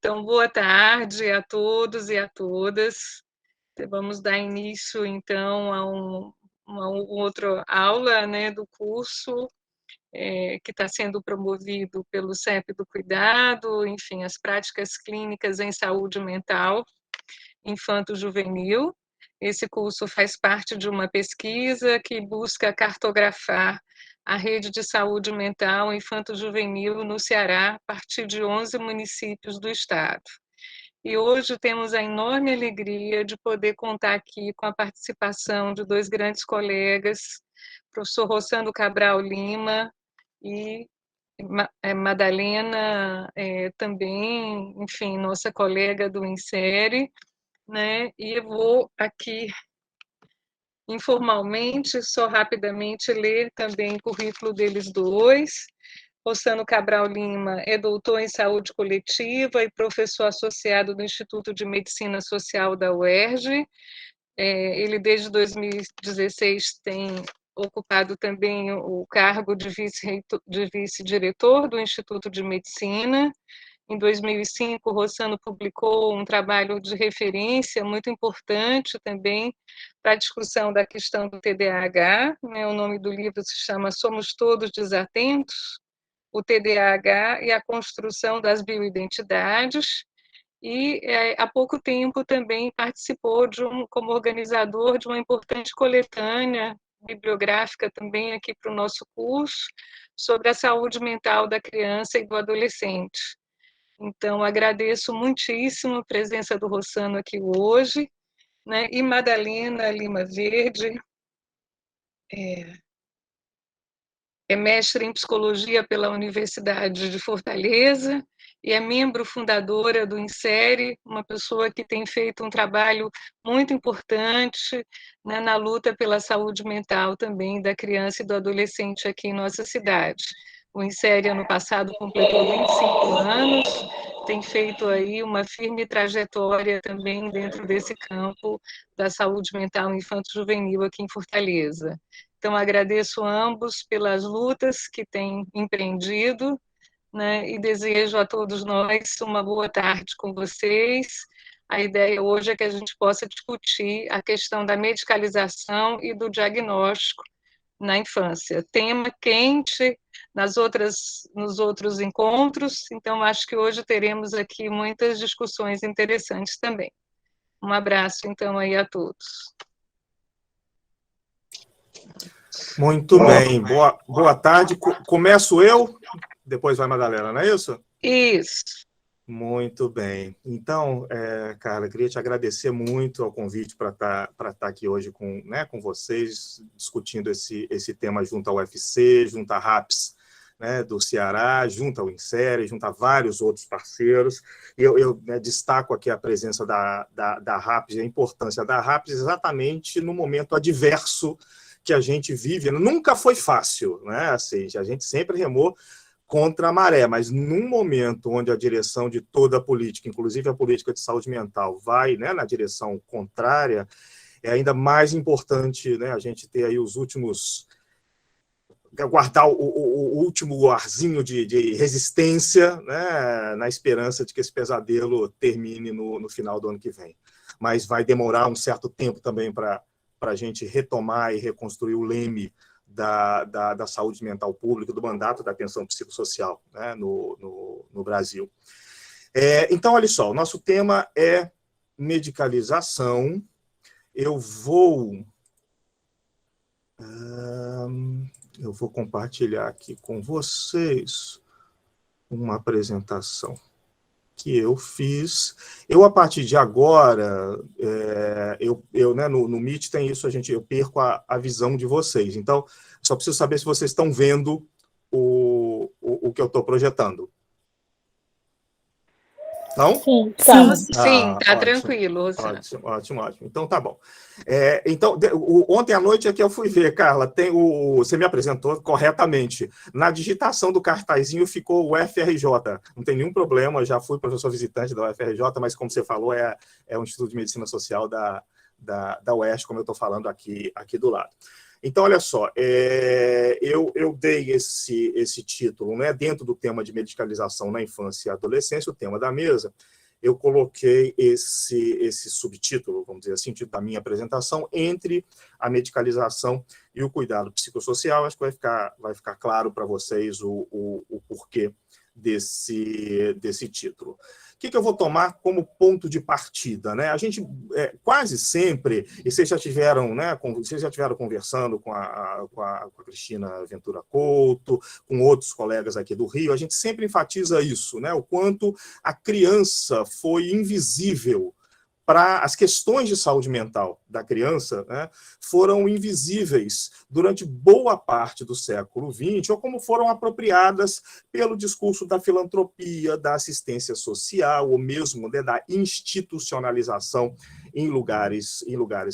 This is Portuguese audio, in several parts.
Então, boa tarde a todos e a todas. Vamos dar início, então, a uma outra aula, né, do curso que está sendo promovido pelo CEP do Cuidado, enfim, as práticas clínicas em saúde mental infanto-juvenil. Esse curso faz parte de uma pesquisa que busca cartografar a rede de saúde mental infanto-juvenil no Ceará, a partir de 11 municípios do estado. E hoje temos a enorme alegria de poder contar aqui com a participação de dois grandes colegas, professor Rossano Cabral Lima e Madalena, também, enfim, nossa colega do INSERE, né? E eu vou aqui, informalmente, só rapidamente ler também o currículo deles dois. Rossano Cabral Lima é doutor em saúde coletiva e professor associado do Instituto de Medicina Social da UERJ. Ele, desde 2016, tem ocupado também o cargo de vice-diretor do Instituto de Medicina. Em 2005, Rossano publicou um trabalho de referência muito importante também para a discussão da questão do TDAH. Né? O nome do livro se chama Somos Todos Desatentos? O TDAH e a construção das bioidentidades, e há pouco tempo também participou como organizador de uma importante coletânea bibliográfica também aqui para o nosso curso, sobre a saúde mental da criança e do adolescente. Então, agradeço muitíssimo a presença do Rossano aqui hoje, né? E Madalena Lima Verde, é mestre em psicologia pela Universidade de Fortaleza e é membro fundadora do INSERE, uma pessoa que tem feito um trabalho muito importante, né, na luta pela saúde mental também da criança e do adolescente aqui em nossa cidade. O INSERE, ano passado, completou 25 anos, tem feito aí uma firme trajetória também dentro desse campo da saúde mental infanto-juvenil aqui em Fortaleza. Então, agradeço a ambos pelas lutas que têm empreendido, né, e desejo a todos nós uma boa tarde com vocês. A ideia hoje é que a gente possa discutir a questão da medicalização e do diagnóstico na infância. Tema quente nos outros encontros, então acho que hoje teremos aqui muitas discussões interessantes também. Um abraço, então, aí a todos. Muito bem, boa tarde. Começo eu, depois vai Madalena, não é isso? Isso. Muito bem. Então, Carla, queria te agradecer muito ao convite para estar aqui hoje com vocês, discutindo esse tema junto ao UFC, junto à RAPS, né, do Ceará, junto ao INSERE, junto a vários outros parceiros. E eu destaco aqui a presença da RAPS e a importância da RAPS exatamente no momento adverso que a gente vive. Nunca foi fácil, né? Assim, a gente sempre remou contra a maré, mas num momento onde a direção de toda a política, inclusive a política de saúde mental, vai, né, na direção contrária, é ainda mais importante, né, a gente ter aí os últimos, guardar o último arzinho de resistência, né, na esperança de que esse pesadelo termine no final do ano que vem. Mas vai demorar um certo tempo também para a gente retomar e reconstruir o leme da saúde mental pública, do mandato da atenção psicossocial, né, no Brasil. Então, olha só, o nosso tema é medicalização. Eu vou compartilhar aqui com vocês uma apresentação que eu fiz. Eu, a partir de agora, né, no Meet tem isso, eu perco a visão de vocês. Então, só preciso saber se vocês estão vendo o que eu estou projetando. Não? Sim, sim, tá tranquilo. Ótimo. Então, tá bom. Então, ontem à noite é que eu fui ver, Carla, você me apresentou corretamente. Na digitação do cartazinho ficou o UFRJ. Não tem nenhum problema, já fui professor visitante da UFRJ, mas, como você falou, é o Instituto de Medicina Social da UERJ, como eu estou falando aqui do lado. Então, olha só, eu dei esse título, né, dentro do tema de medicalização na infância e adolescência, o tema da mesa, eu coloquei esse subtítulo, vamos dizer assim, título da minha apresentação, entre a medicalização e o cuidado psicossocial. Acho que vai ficar claro para vocês o porquê desse título. O que eu vou tomar como ponto de partida, né? A gente quase sempre, e vocês já tiveram, né, conversando com a Cristina Ventura Couto, com outros colegas aqui do Rio, a gente sempre enfatiza isso, né? O quanto a criança foi invisível para as questões de saúde mental da criança, né, foram invisíveis durante boa parte do século XX, ou como foram apropriadas pelo discurso da filantropia, da assistência social, ou mesmo, né, da institucionalização em lugares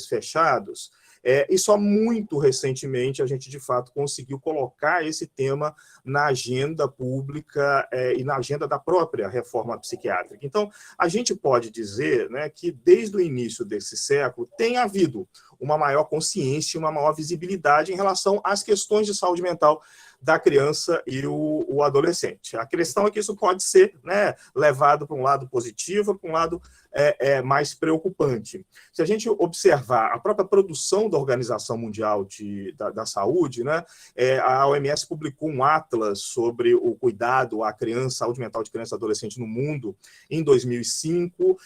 fechados. E só muito recentemente a gente, de fato, conseguiu colocar esse tema na agenda pública e na agenda da própria reforma psiquiátrica. Então, a gente pode dizer, né, que desde o início desse século tem havido uma maior consciência, uma maior visibilidade em relação às questões de saúde mental da criança e o adolescente. A questão é que isso pode ser, né, levado para um lado positivo, para um lado mais preocupante. Se a gente observar a própria produção da Organização Mundial da Saúde, né, a OMS publicou um atlas sobre o cuidado à criança, saúde mental de criança e adolescente no mundo em 2005,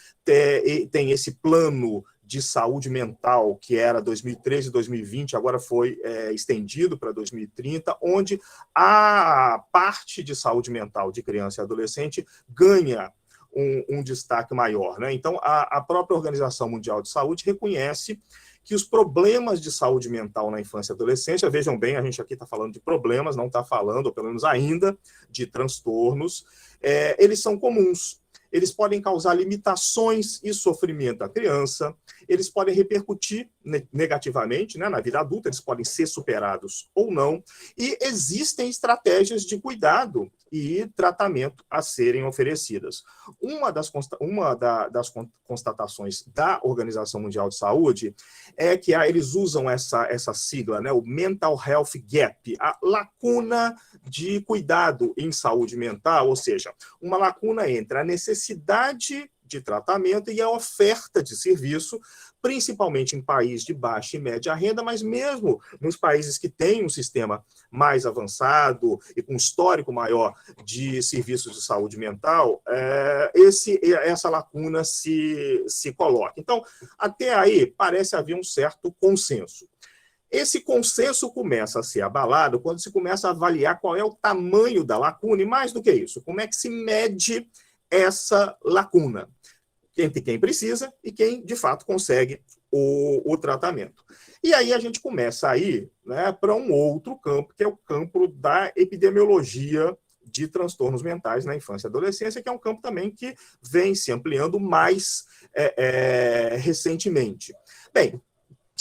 tem esse plano de saúde mental, que era 2013 e 2020, agora foi estendido para 2030, onde a parte de saúde mental de criança e adolescente ganha um destaque maior, né? Então, a própria Organização Mundial de Saúde reconhece que os problemas de saúde mental na infância e adolescência, vejam bem, a gente aqui está falando de problemas, não está falando, ou pelo menos ainda, de transtornos, eles são comuns. Eles podem causar limitações e sofrimento à criança, eles podem repercutir negativamente, né, na vida adulta, eles podem ser superados ou não, e existem estratégias de cuidado e tratamento a serem oferecidas. Uma das constatações da Organização Mundial de Saúde é que eles usam essa sigla, né, o Mental Health Gap, a lacuna de cuidado em saúde mental, ou seja, uma lacuna entre a necessidade de tratamento e a oferta de serviço, principalmente em países de baixa e média renda, mas mesmo nos países que têm um sistema mais avançado e com histórico maior de serviços de saúde mental, essa lacuna se coloca. Então, até aí, parece haver um certo consenso. Esse consenso começa a ser abalado quando se começa a avaliar qual é o tamanho da lacuna, e mais do que isso, como é que se mede essa lacuna entre quem precisa e quem, de fato, consegue o tratamento. E aí a gente começa a ir, né, para um outro campo, que é o campo da epidemiologia de transtornos mentais na infância e adolescência, que é um campo também que vem se ampliando mais recentemente. Bem,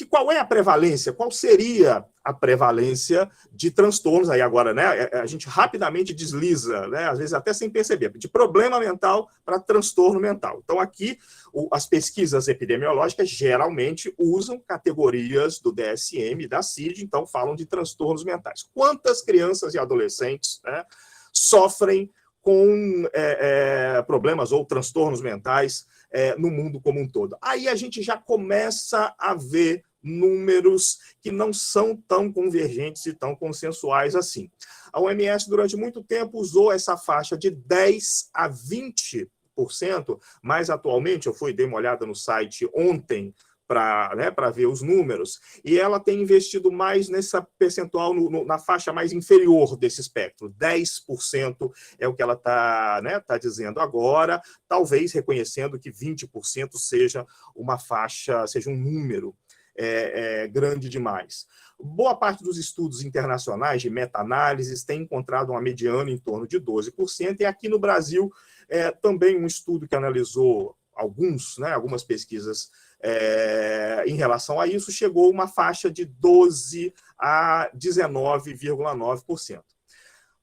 qual é a prevalência? Qual seria a prevalência de transtornos? Aí agora, né, a gente rapidamente desliza, né, às vezes até sem perceber, de problema mental para transtorno mental. Então, aqui, as pesquisas epidemiológicas geralmente usam categorias do DSM, da CID, então falam de transtornos mentais. Quantas crianças e adolescentes, né, sofrem com problemas ou transtornos mentais no mundo como um todo? Aí a gente já começa a ver números que não são tão convergentes e tão consensuais assim. A OMS, durante muito tempo, usou essa faixa de 10% a 20%, mas atualmente, dei uma olhada no site ontem para ver os números, e ela tem investido mais nessa percentual, na faixa mais inferior desse espectro. 10% é o que ela está dizendo agora, talvez reconhecendo que 20% seja uma faixa, seja um número grande demais. Boa parte dos estudos internacionais de meta-análises tem encontrado uma mediana em torno de 12%, e aqui no Brasil também um estudo que analisou algumas pesquisas em relação a isso, chegou a uma faixa de 12% a 19,9%.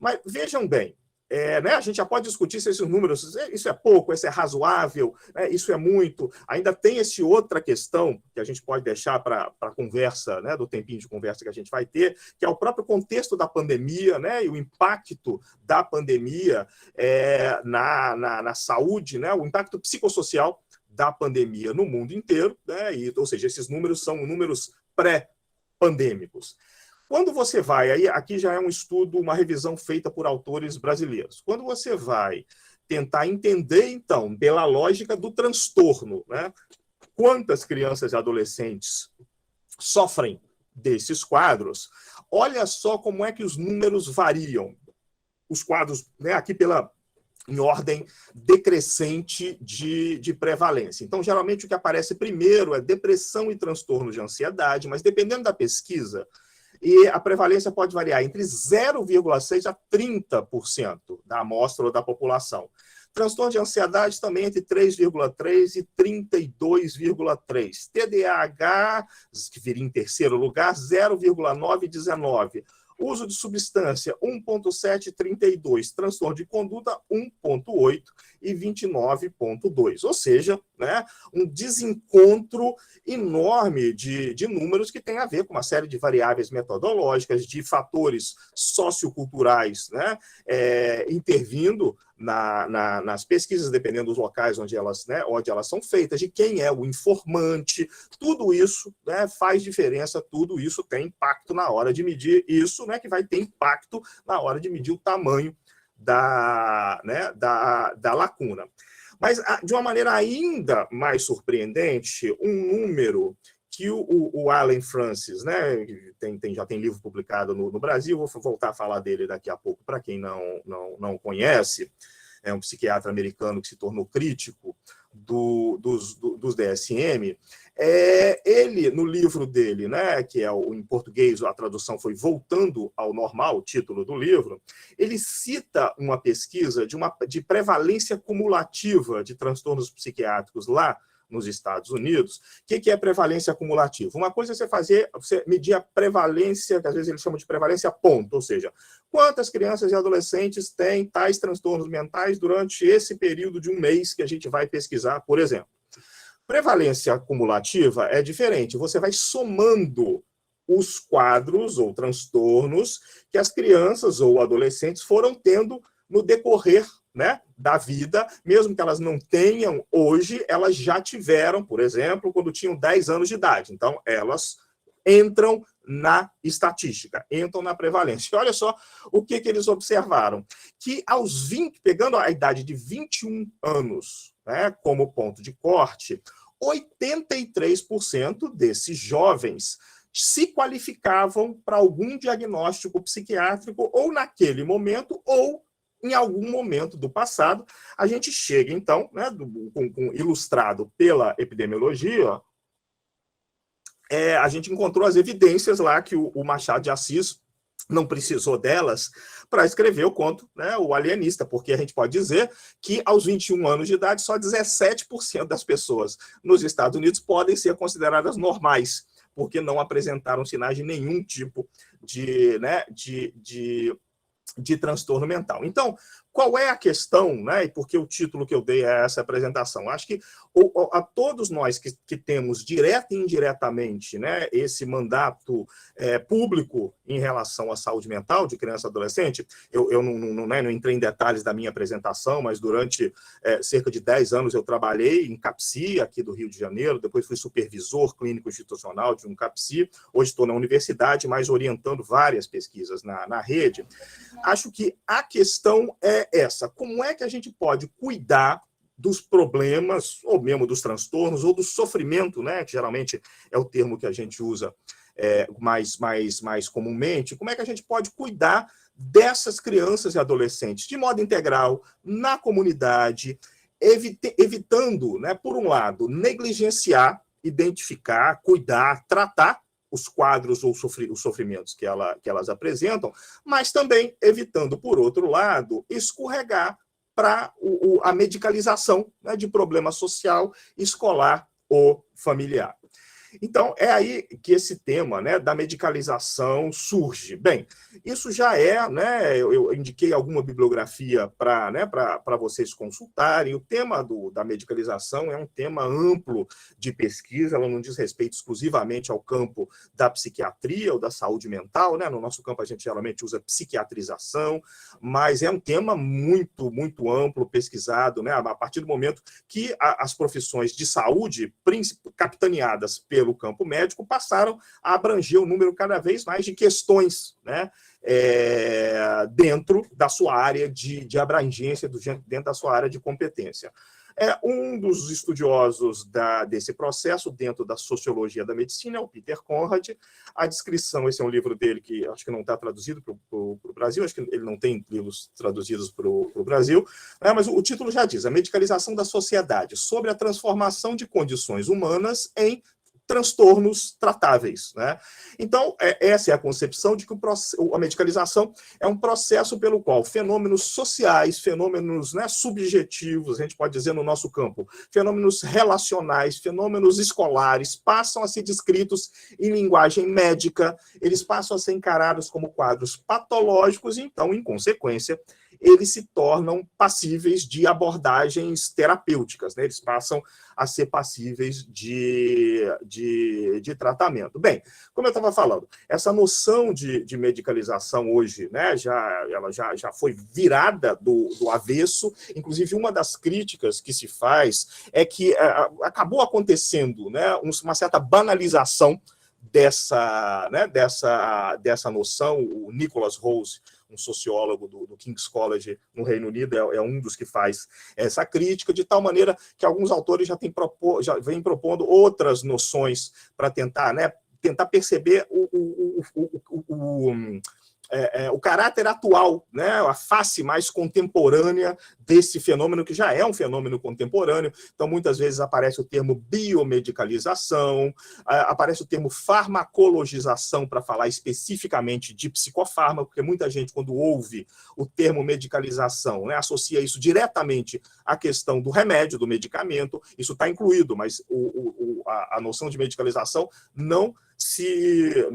Mas vejam bem, né, a gente já pode discutir se esses números, isso é pouco, isso é razoável, né, isso é muito. Ainda tem essa outra questão que a gente pode deixar para a conversa, né, do tempinho de conversa que a gente vai ter, que é o próprio contexto da pandemia, né, e o impacto da pandemia na saúde, né, o impacto psicossocial da pandemia no mundo inteiro, né, ou seja, esses números são números pré-pandêmicos. Quando você vai, aí aqui já é um estudo, uma revisão feita por autores brasileiros. Quando você vai tentar entender, então, pela lógica do transtorno, né, quantas crianças e adolescentes sofrem desses quadros, olha só como é que os números variam. Os quadros, né, aqui em ordem decrescente de prevalência. Então, geralmente, o que aparece primeiro é depressão e transtorno de ansiedade, mas dependendo da pesquisa, e a prevalência pode variar entre 0,6% a 30% da amostra ou da população. Transtorno de ansiedade também entre 3,3% e 32,3%. TDAH, que viria em terceiro lugar, 0,9% e 19%. Uso de substância, 1,7 e 32. Transtorno de conduta, 1,8 e 29,2. Ou seja, né, um desencontro enorme de números que tem a ver com uma série de variáveis metodológicas, de fatores socioculturais, né, intervindo nas pesquisas, dependendo dos locais onde elas são feitas, de quem é o informante. Tudo isso, né, faz diferença, tudo isso tem impacto na hora de medir isso, né, que vai ter impacto na hora de medir o tamanho da lacuna. Mas, de uma maneira ainda mais surpreendente, um número que o Allen Francis, né, já tem livro publicado no Brasil, vou voltar a falar dele daqui a pouco, para quem não conhece, é um psiquiatra americano que se tornou crítico dos DSM. Ele, no livro dele, né, que é em português, a tradução foi Voltando ao Normal, o título do livro, ele cita uma pesquisa de prevalência cumulativa de transtornos psiquiátricos lá nos Estados Unidos. O que é prevalência acumulativa? Uma coisa é você medir a prevalência, que às vezes eles chamam de prevalência ponto, ou seja, quantas crianças e adolescentes têm tais transtornos mentais durante esse período de um mês que a gente vai pesquisar, por exemplo. Prevalência acumulativa é diferente, você vai somando os quadros ou transtornos que as crianças ou adolescentes foram tendo no decorrer, né, da vida, mesmo que elas não tenham hoje, elas já tiveram, por exemplo, quando tinham 10 anos de idade. Então, elas entram na estatística, entram na prevalência. E olha só o que eles observaram, que aos 20, pegando a idade de 21 anos, né, como ponto de corte, 83% desses jovens se qualificavam para algum diagnóstico psiquiátrico ou naquele momento ou em algum momento do passado. A gente chega, então, né, ilustrado pela epidemiologia, a gente encontrou as evidências lá que o Machado de Assis não precisou delas para escrever o conto, né, O Alienista, porque a gente pode dizer que aos 21 anos de idade, só 17% das pessoas nos Estados Unidos podem ser consideradas normais, porque não apresentaram sinais de nenhum tipo de transtorno mental. Então, qual é a questão, né? E por que o título que eu dei a essa apresentação? Acho que a todos nós que temos direta e indiretamente, né, esse mandato público em relação à saúde mental de criança e adolescente, eu não entrei em detalhes da minha apresentação, mas durante cerca de 10 anos eu trabalhei em CAPSI, aqui do Rio de Janeiro, depois fui supervisor clínico institucional de um CAPSI, hoje estou na universidade, mas orientando várias pesquisas na rede. Acho que a questão é essa: como é que a gente pode cuidar dos problemas, ou mesmo dos transtornos, ou do sofrimento, né, que geralmente é o termo que a gente usa mais comumente, como é que a gente pode cuidar dessas crianças e adolescentes de modo integral, na comunidade, evitando, né, por um lado, negligenciar, identificar, cuidar, tratar os quadros ou os sofrimentos que elas apresentam, mas também evitando, por outro lado, escorregar para a medicalização, né, de problema social, escolar ou familiar. Então, é aí que esse tema, né, da medicalização surge. Bem, isso já é, né, eu indiquei alguma bibliografia para, né, para vocês consultarem. O tema da medicalização é um tema amplo de pesquisa, ela não diz respeito exclusivamente ao campo da psiquiatria ou da saúde mental, né? No nosso campo a gente geralmente usa psiquiatrização, mas é um tema muito, muito amplo, pesquisado, né? A partir do momento que as profissões de saúde, capitaneadas pelo campo médico, passaram a abranger um número cada vez mais de questões, né? Dentro da sua área de abrangência, dentro da sua área de competência. Um dos estudiosos desse processo, dentro da sociologia da medicina, é o Peter Conrad. A descrição, esse é um livro dele que acho que não está traduzido para o Brasil, acho que ele não tem livros traduzidos para o Brasil, né, mas o título já diz: A medicalização da sociedade, sobre a transformação de condições humanas em transtornos tratáveis, né? Então, essa é a concepção de que a medicalização é um processo pelo qual fenômenos sociais, fenômenos, né, subjetivos, a gente pode dizer no nosso campo, fenômenos relacionais, fenômenos escolares, passam a ser descritos em linguagem médica, eles passam a ser encarados como quadros patológicos e, então, em consequência, eles se tornam passíveis de abordagens terapêuticas, né? Eles passam a ser passíveis de tratamento. Bem, como eu estava falando, essa noção de medicalização hoje, né, ela já foi virada do avesso. Inclusive, uma das críticas que se faz é que acabou acontecendo, né, uma certa banalização dessa noção. O Nicholas Rose, um sociólogo do King's College no Reino Unido, é um dos que faz essa crítica, de tal maneira que alguns autores já vêm propondo outras noções para tentar perceber o caráter atual, né, a face mais contemporânea desse fenômeno, que já é um fenômeno contemporâneo. Então, muitas vezes aparece o termo biomedicalização, aparece o termo farmacologização, para falar especificamente de psicofármaco, porque muita gente, quando ouve o termo medicalização, né, associa isso diretamente à questão do remédio, do medicamento. Isso está incluído, mas a noção de medicalização não se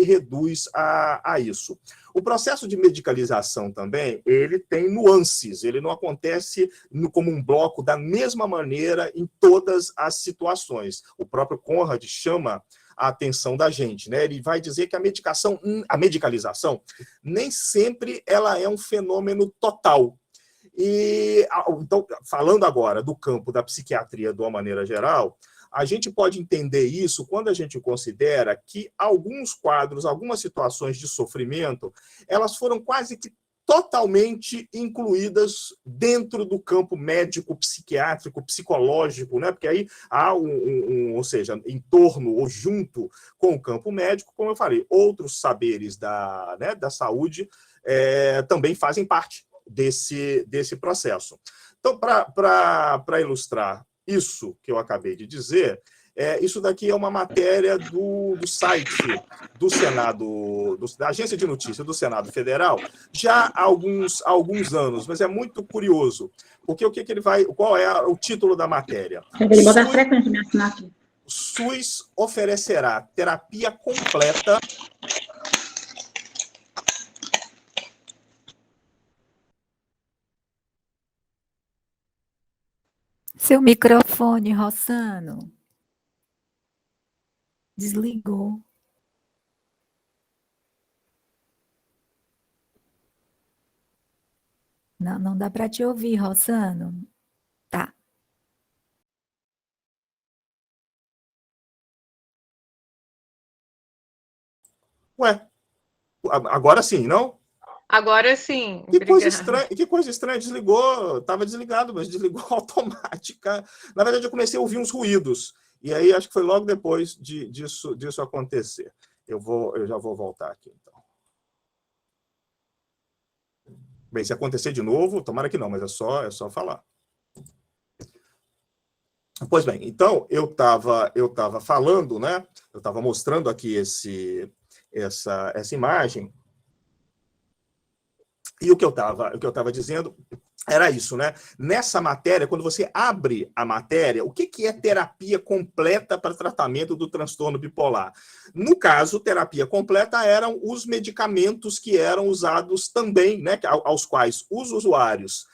reduz a isso. O processo de medicalização também, ele tem nuances, ele não acontece como um bloco da mesma maneira em todas as situações. O próprio Conrad chama a atenção da gente, né? Ele vai dizer que a medicalização nem sempre ela é um fenômeno total. E, então, falando agora do campo da psiquiatria de uma maneira geral, a gente pode entender isso quando a gente considera que alguns quadros, algumas situações de sofrimento, elas foram quase que totalmente incluídas dentro do campo médico, psiquiátrico, psicológico, né? Porque aí há ou seja, em torno ou junto com o campo médico, como eu falei, outros saberes da saúde também fazem parte desse processo. Então, para ilustrar isso que eu acabei de dizer, isso daqui é uma matéria do site do Senado, da Agência de Notícias do Senado Federal, já há alguns anos, mas é muito curioso, porque qual é o título da matéria? Ele bota a frequência minha assinatura. SUS oferecerá terapia completa . Seu microfone, Rossano. Desligou. Não dá para te ouvir, Rossano. Tá. Ué, agora sim, não? Agora sim. Que coisa estranha, desligou, estava desligado, mas desligou automática. Na verdade, eu comecei a ouvir uns ruídos, e aí acho que foi logo depois disso acontecer. Eu já vou voltar aqui, então. Bem, se acontecer de novo, tomara que não, mas é só falar. Pois bem, então, eu estava falando, né? Eu estava mostrando aqui essa imagem. E o que eu estava dizendo era isso, né? Nessa matéria, quando você abre a matéria, o que é terapia completa para tratamento do transtorno bipolar? No caso, terapia completa eram os medicamentos que eram usados também, né? Aos quais os usuários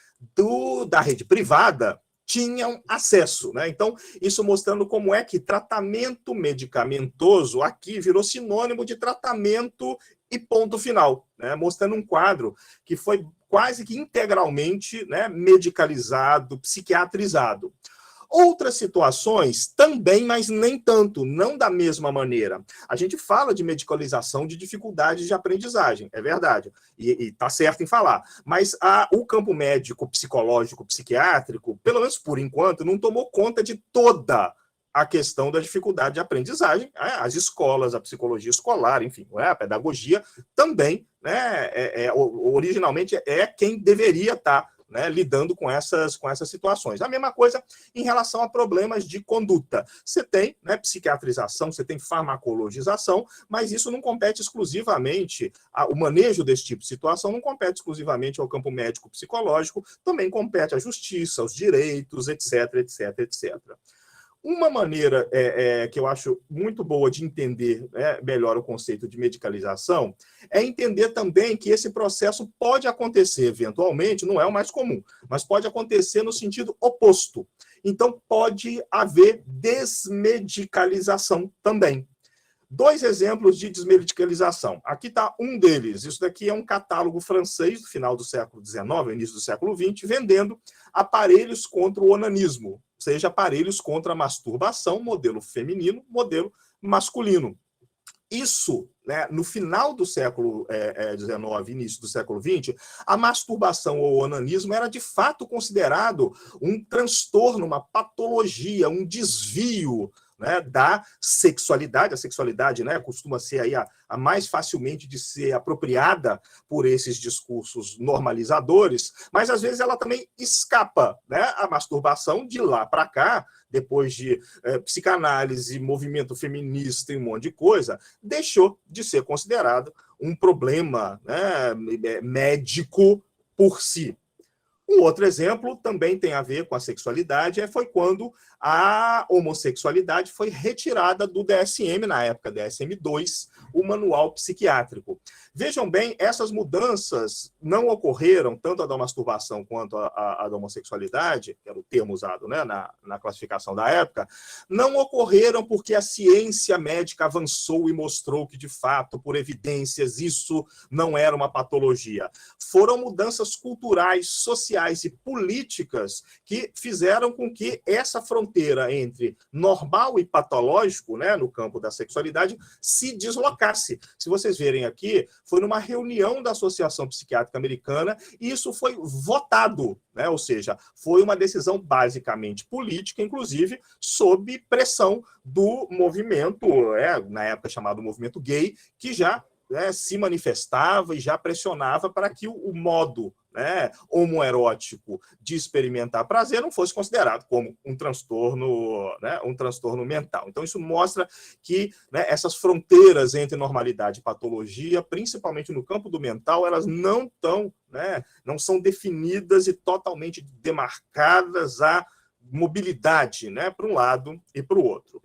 da rede privada tinham acesso, né? Então, isso mostrando como é que tratamento medicamentoso aqui virou sinônimo de tratamento e ponto final, né? Mostrando um quadro que foi quase que integralmente, né, medicalizado, psiquiatrizado. Outras situações também, mas nem tanto, não da mesma maneira. A gente fala de medicalização de dificuldades de aprendizagem, é verdade, e está certo em falar, mas o campo médico, psicológico, psiquiátrico, pelo menos por enquanto, não tomou conta de toda a questão da dificuldade de aprendizagem. As escolas, a psicologia escolar, enfim, a pedagogia também, né, originalmente é quem deveria estar, né, lidando com essas situações. A mesma coisa em relação a problemas de conduta. Você tem, né, psiquiatrização, você tem farmacologização, mas isso não compete exclusivamente, o manejo desse tipo de situação não compete exclusivamente ao campo médico-psicológico, também compete à justiça, aos direitos, etc, etc, etc. Uma maneira que eu acho muito boa de entender, né, melhor o conceito de medicalização é entender também que esse processo pode acontecer eventualmente, não é o mais comum, mas pode acontecer no sentido oposto. Então, pode haver desmedicalização também. 2 exemplos de desmedicalização. Aqui está um deles. Isso daqui é um catálogo francês do final do século XIX, início do século XX, vendendo aparelhos contra o onanismo, ou seja, aparelhos contra a masturbação, modelo feminino, modelo masculino. Isso, né, no final do século XIX, início do século XX, a masturbação ou o onanismo era de fato considerado um transtorno, uma patologia, um desvio, né, da sexualidade. A sexualidade, né, costuma ser aí a mais facilmente de ser apropriada por esses discursos normalizadores, mas às vezes ela também escapa, né, a masturbação de lá para cá, depois de psicanálise, movimento feminista e um monte de coisa, deixou de ser considerado um problema, né, médico por si. Um outro exemplo também tem a ver com a sexualidade, foi quando a homossexualidade foi retirada do DSM, na época DSM-2, o manual psiquiátrico. Vejam bem, essas mudanças não ocorreram, tanto a da masturbação quanto a da homossexualidade, que era o termo usado, né, na classificação da época, não ocorreram porque a ciência médica avançou e mostrou que, de fato, por evidências, isso não era uma patologia. Foram mudanças culturais, sociais e políticas que fizeram com que essa fronteira entre normal e patológico, né, no campo da sexualidade, se deslocasse. Se vocês verem aqui, foi numa reunião da Associação Psiquiátrica Americana e isso foi votado, né, ou seja, foi uma decisão basicamente política, inclusive sob pressão do movimento, na época chamado movimento gay, que já se manifestava e já pressionava para que o modo, né, homoerótico de experimentar prazer não fosse considerado como um transtorno, né, um transtorno mental. Então, isso mostra que, né, essas fronteiras entre normalidade e patologia, principalmente no campo do mental, elas não estão, né, não são definidas e totalmente demarcadas a mobilidade, né, para um lado e para o outro.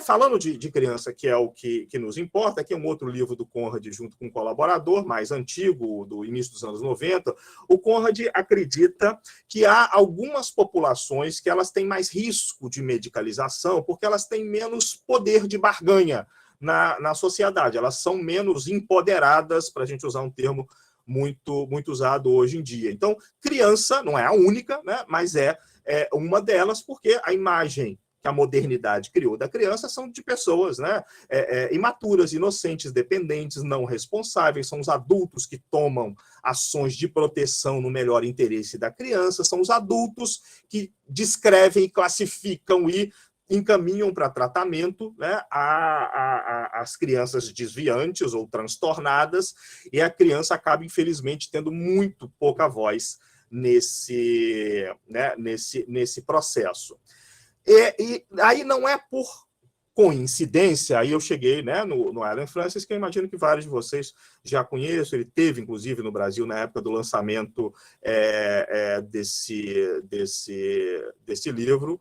Falando de criança, que é o que nos importa, aqui é um outro livro do Conrad, junto com um colaborador mais antigo, do início dos anos 90, o Conrad acredita que há algumas populações que elas têm mais risco de medicalização, porque elas têm menos poder de barganha na sociedade, elas são menos empoderadas, para a gente usar um termo muito, muito usado hoje em dia. Então, criança não é a única, né, mas é uma delas, porque a imagem que a modernidade criou da criança são de pessoas, né, imaturas, inocentes, dependentes, não responsáveis, são os adultos que tomam ações de proteção no melhor interesse da criança, são os adultos que descrevem, classificam e encaminham para tratamento, né, as crianças desviantes ou transtornadas, e a criança acaba, infelizmente, tendo muito pouca voz nesse processo. E aí não é por coincidência, aí eu cheguei, né, no Allen Frances, que eu imagino que vários de vocês já conheçem. Ele teve, inclusive, no Brasil, na época do lançamento desse livro.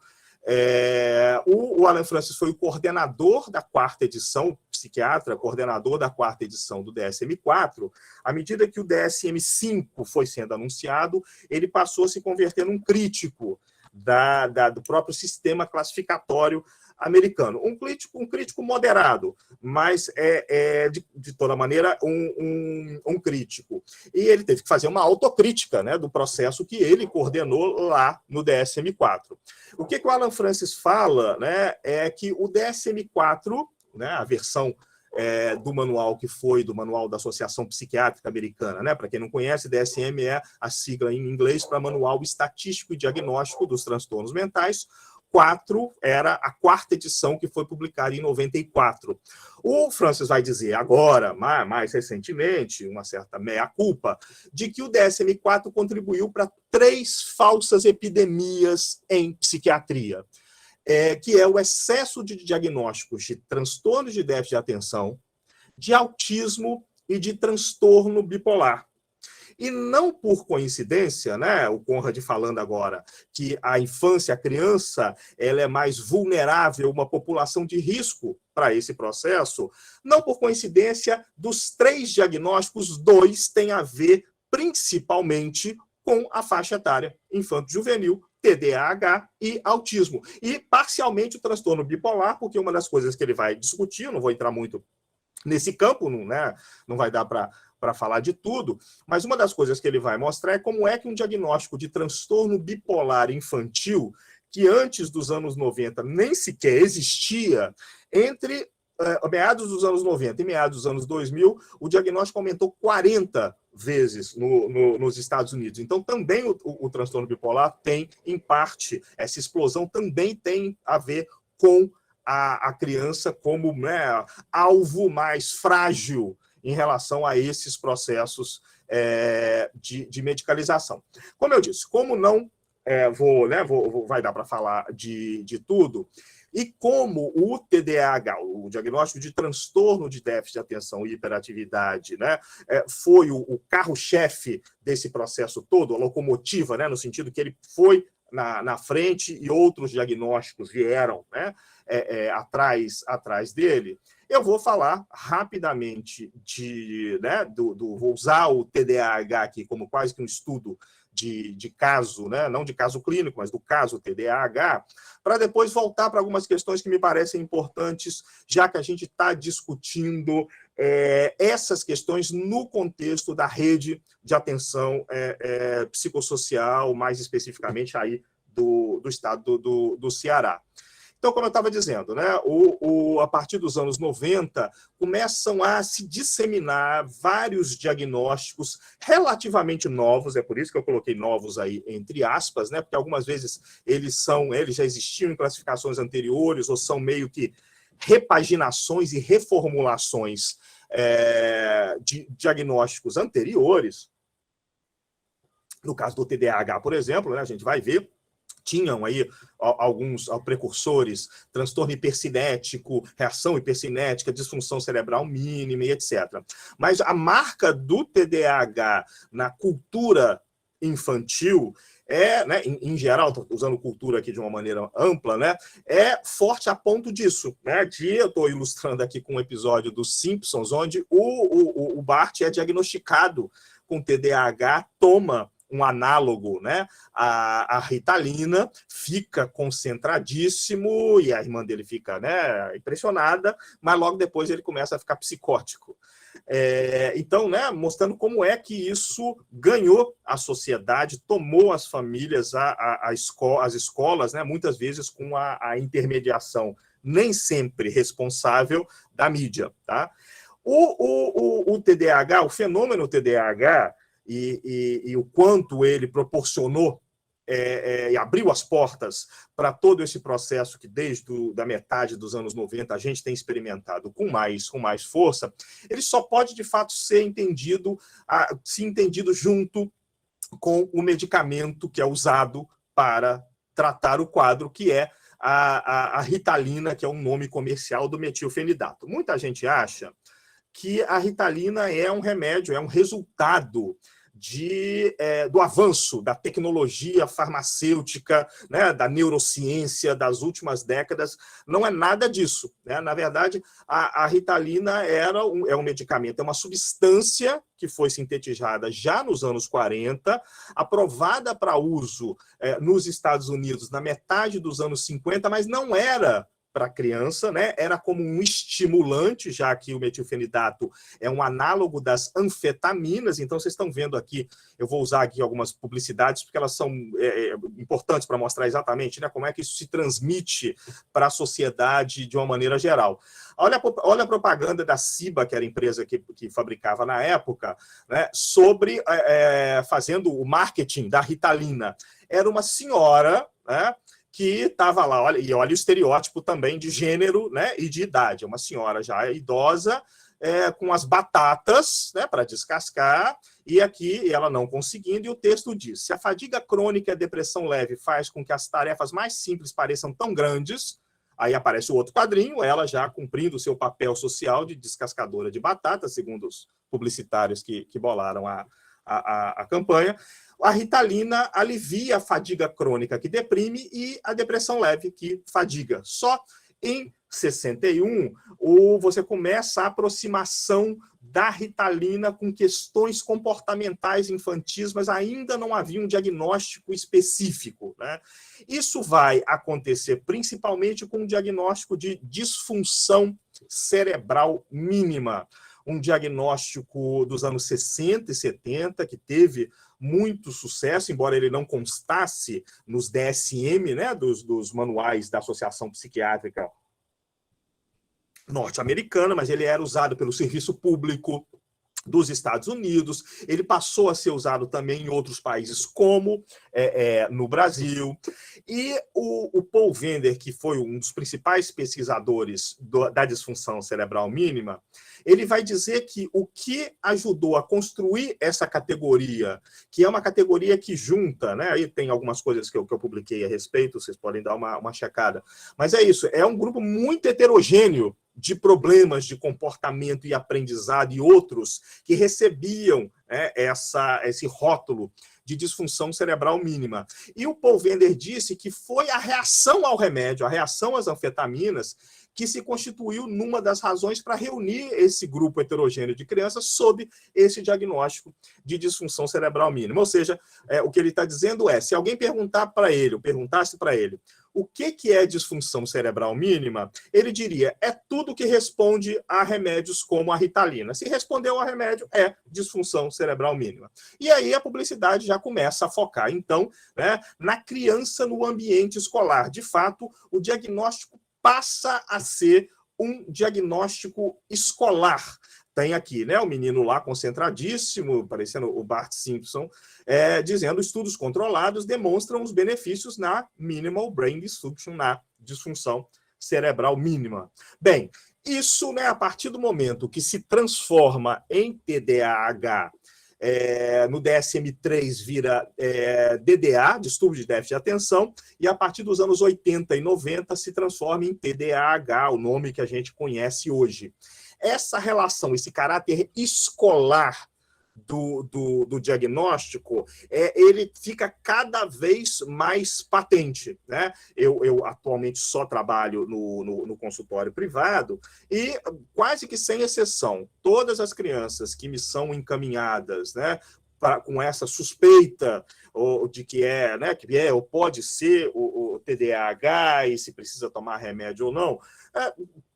O Allen Frances foi o coordenador da 4ª edição, psiquiatra, coordenador da 4ª edição do DSM-4. À medida que o DSM-5 foi sendo anunciado, ele passou a se converter num crítico do próprio sistema classificatório americano. Um crítico moderado, mas de toda maneira um crítico. E ele teve que fazer uma autocrítica, né, do processo que ele coordenou lá no DSM-4. O que o Allen Frances fala, né, é que o DSM-4, né, a versão do manual que foi do Manual da Associação Psiquiátrica Americana, né? Para quem não conhece, DSM é a sigla em inglês para Manual Estatístico e Diagnóstico dos Transtornos Mentais. 4 era a 4ª edição, que foi publicada em 94. O Frances vai dizer agora, mais recentemente, uma certa meia-culpa, de que o DSM-4 contribuiu para 3 falsas epidemias em psiquiatria. Que é o excesso de diagnósticos de transtornos de déficit de atenção, de autismo e de transtorno bipolar. E não por coincidência, né, o Conrad falando agora que a infância, a criança, ela é mais vulnerável, uma população de risco para esse processo, não por coincidência, dos 3 diagnósticos, 2 têm a ver principalmente com a faixa etária infanto-juvenil, TDAH e autismo. E, parcialmente, o transtorno bipolar, porque uma das coisas que ele vai discutir, eu não vou entrar muito nesse campo, não vai dar para falar de tudo, mas uma das coisas que ele vai mostrar é como é que um diagnóstico de transtorno bipolar infantil, que antes dos anos 90 nem sequer existia, entre meados dos anos 90 e meados dos anos 2000, o diagnóstico aumentou 40 vezes nos Estados Unidos. Então, também o transtorno bipolar tem, em parte, essa explosão também tem a ver com a criança como, né, alvo mais frágil em relação a esses processos de medicalização. Como eu disse, como não vai dar para falar de tudo, e como o TDAH, o diagnóstico de transtorno de déficit de atenção e hiperatividade, né, foi o carro-chefe desse processo todo, a locomotiva, né, no sentido que ele foi na frente e outros diagnósticos vieram, né, atrás dele, eu vou falar rapidamente vou usar o TDAH aqui como quase que um estudo de caso, né? Não de caso clínico, mas do caso TDAH, para depois voltar para algumas questões que me parecem importantes, já que a gente está discutindo essas questões no contexto da rede de atenção psicossocial, mais especificamente aí do estado do Ceará. Então, como eu estava dizendo, né, a partir dos anos 90, começam a se disseminar vários diagnósticos relativamente novos, é por isso que eu coloquei novos aí entre aspas, né, porque algumas vezes eles já existiam em classificações anteriores ou são meio que repaginações e reformulações de diagnósticos anteriores. No caso do TDAH, por exemplo, né, a gente vai ver, tinham aí alguns precursores, transtorno hipercinético, reação hipercinética, disfunção cerebral mínima e etc. Mas a marca do TDAH na cultura infantil né, em geral, estou usando cultura aqui de uma maneira ampla, né, é forte a ponto disso. Né, eu estou ilustrando aqui com um episódio dos Simpsons, onde o Bart é diagnosticado com TDAH, toma um análogo, né? A Ritalina, fica concentradíssimo e a irmã dele fica, né, impressionada, mas logo depois ele começa a ficar psicótico. Então, né, mostrando como é que isso ganhou a sociedade, tomou as famílias, as escolas, né, muitas vezes com a intermediação nem sempre responsável da mídia. Tá? O TDAH, o fenômeno TDAH, e o quanto ele proporcionou e abriu as portas para todo esse processo que desde da metade dos anos 90 a gente tem experimentado com mais força, ele só pode de fato ser entendido junto com o medicamento que é usado para tratar o quadro, que é a Ritalina, que é um nome comercial do metilfenidato. Muita gente acha que a Ritalina é um remédio, é um resultado do avanço da tecnologia farmacêutica, né, da neurociência das últimas décadas. Não é nada disso, né? Na verdade, a Ritalina é um medicamento, é uma substância que foi sintetizada já nos anos 40, aprovada para uso nos Estados Unidos na metade dos anos 50, mas não era para criança, né? Era como um estimulante, já que o metilfenidato é um análogo das anfetaminas. Então, vocês estão vendo aqui, eu vou usar aqui algumas publicidades, porque elas são importantes para mostrar exatamente, né, como é que isso se transmite para a sociedade de uma maneira geral. Olha a propaganda da Ciba, que era a empresa que fabricava na época, né, sobre fazendo o marketing da Ritalina. Era uma senhora, né, que estava lá, olha o estereótipo também de gênero, né, e de idade. Uma senhora já idosa, com as batatas, né, para descascar, e aqui ela não conseguindo, e o texto diz: se a fadiga crônica e a depressão leve faz com que as tarefas mais simples pareçam tão grandes, aí aparece o outro quadrinho, ela já cumprindo o seu papel social de descascadora de batata, segundo os publicitários que bolaram a campanha. A Ritalina alivia a fadiga crônica, que deprime, e a depressão leve, que fadiga. Só em 61, você começa a aproximação da Ritalina com questões comportamentais infantis, mas ainda não havia um diagnóstico específico, né? Isso vai acontecer principalmente com um diagnóstico de disfunção cerebral mínima, um diagnóstico dos anos 60 e 70, que teve muito sucesso, embora ele não constasse nos DSM, né, dos manuais da Associação Psiquiátrica Norte-Americana, mas ele era usado pelo Serviço Público dos Estados Unidos, ele passou a ser usado também em outros países, como no Brasil. E o Paul Vender, que foi um dos principais pesquisadores da disfunção cerebral mínima, ele vai dizer que o que ajudou a construir essa categoria, que é uma categoria que junta, né? Aí tem algumas coisas que eu publiquei a respeito, vocês podem dar uma checada, mas é isso, é um grupo muito heterogêneo de problemas de comportamento e aprendizado e outros que recebiam, né, esse rótulo de disfunção cerebral mínima. E o Paul Vender disse que foi a reação ao remédio, a reação às anfetaminas, que se constituiu numa das razões para reunir esse grupo heterogêneo de crianças sob esse diagnóstico de disfunção cerebral mínima. Ou seja, o que ele está dizendo é, se alguém perguntasse para ele o que é disfunção cerebral mínima, ele diria, é tudo que responde a remédios como a Ritalina. Se respondeu a remédio, é disfunção cerebral mínima. E aí a publicidade já começa a focar, então, né, na criança no ambiente escolar. De fato, o diagnóstico passa a ser um diagnóstico escolar. Tem aqui, né, o menino lá concentradíssimo, parecendo o Bart Simpson, dizendo estudos controlados demonstram os benefícios na minimal brain dysfunction, na disfunção cerebral mínima. Bem, isso, né, a partir do momento que se transforma em TDAH, no DSM-3 vira DDA, distúrbio de déficit de atenção, e a partir dos anos 80 e 90 se transforma em TDAH, o nome que a gente conhece hoje. Essa relação, esse caráter escolar do diagnóstico, ele fica cada vez mais patente, né? Eu atualmente só trabalho no consultório privado e, quase que sem exceção, todas as crianças que me são encaminhadas, né, com essa suspeita de que ou pode ser o TDAH e se precisa tomar remédio ou não,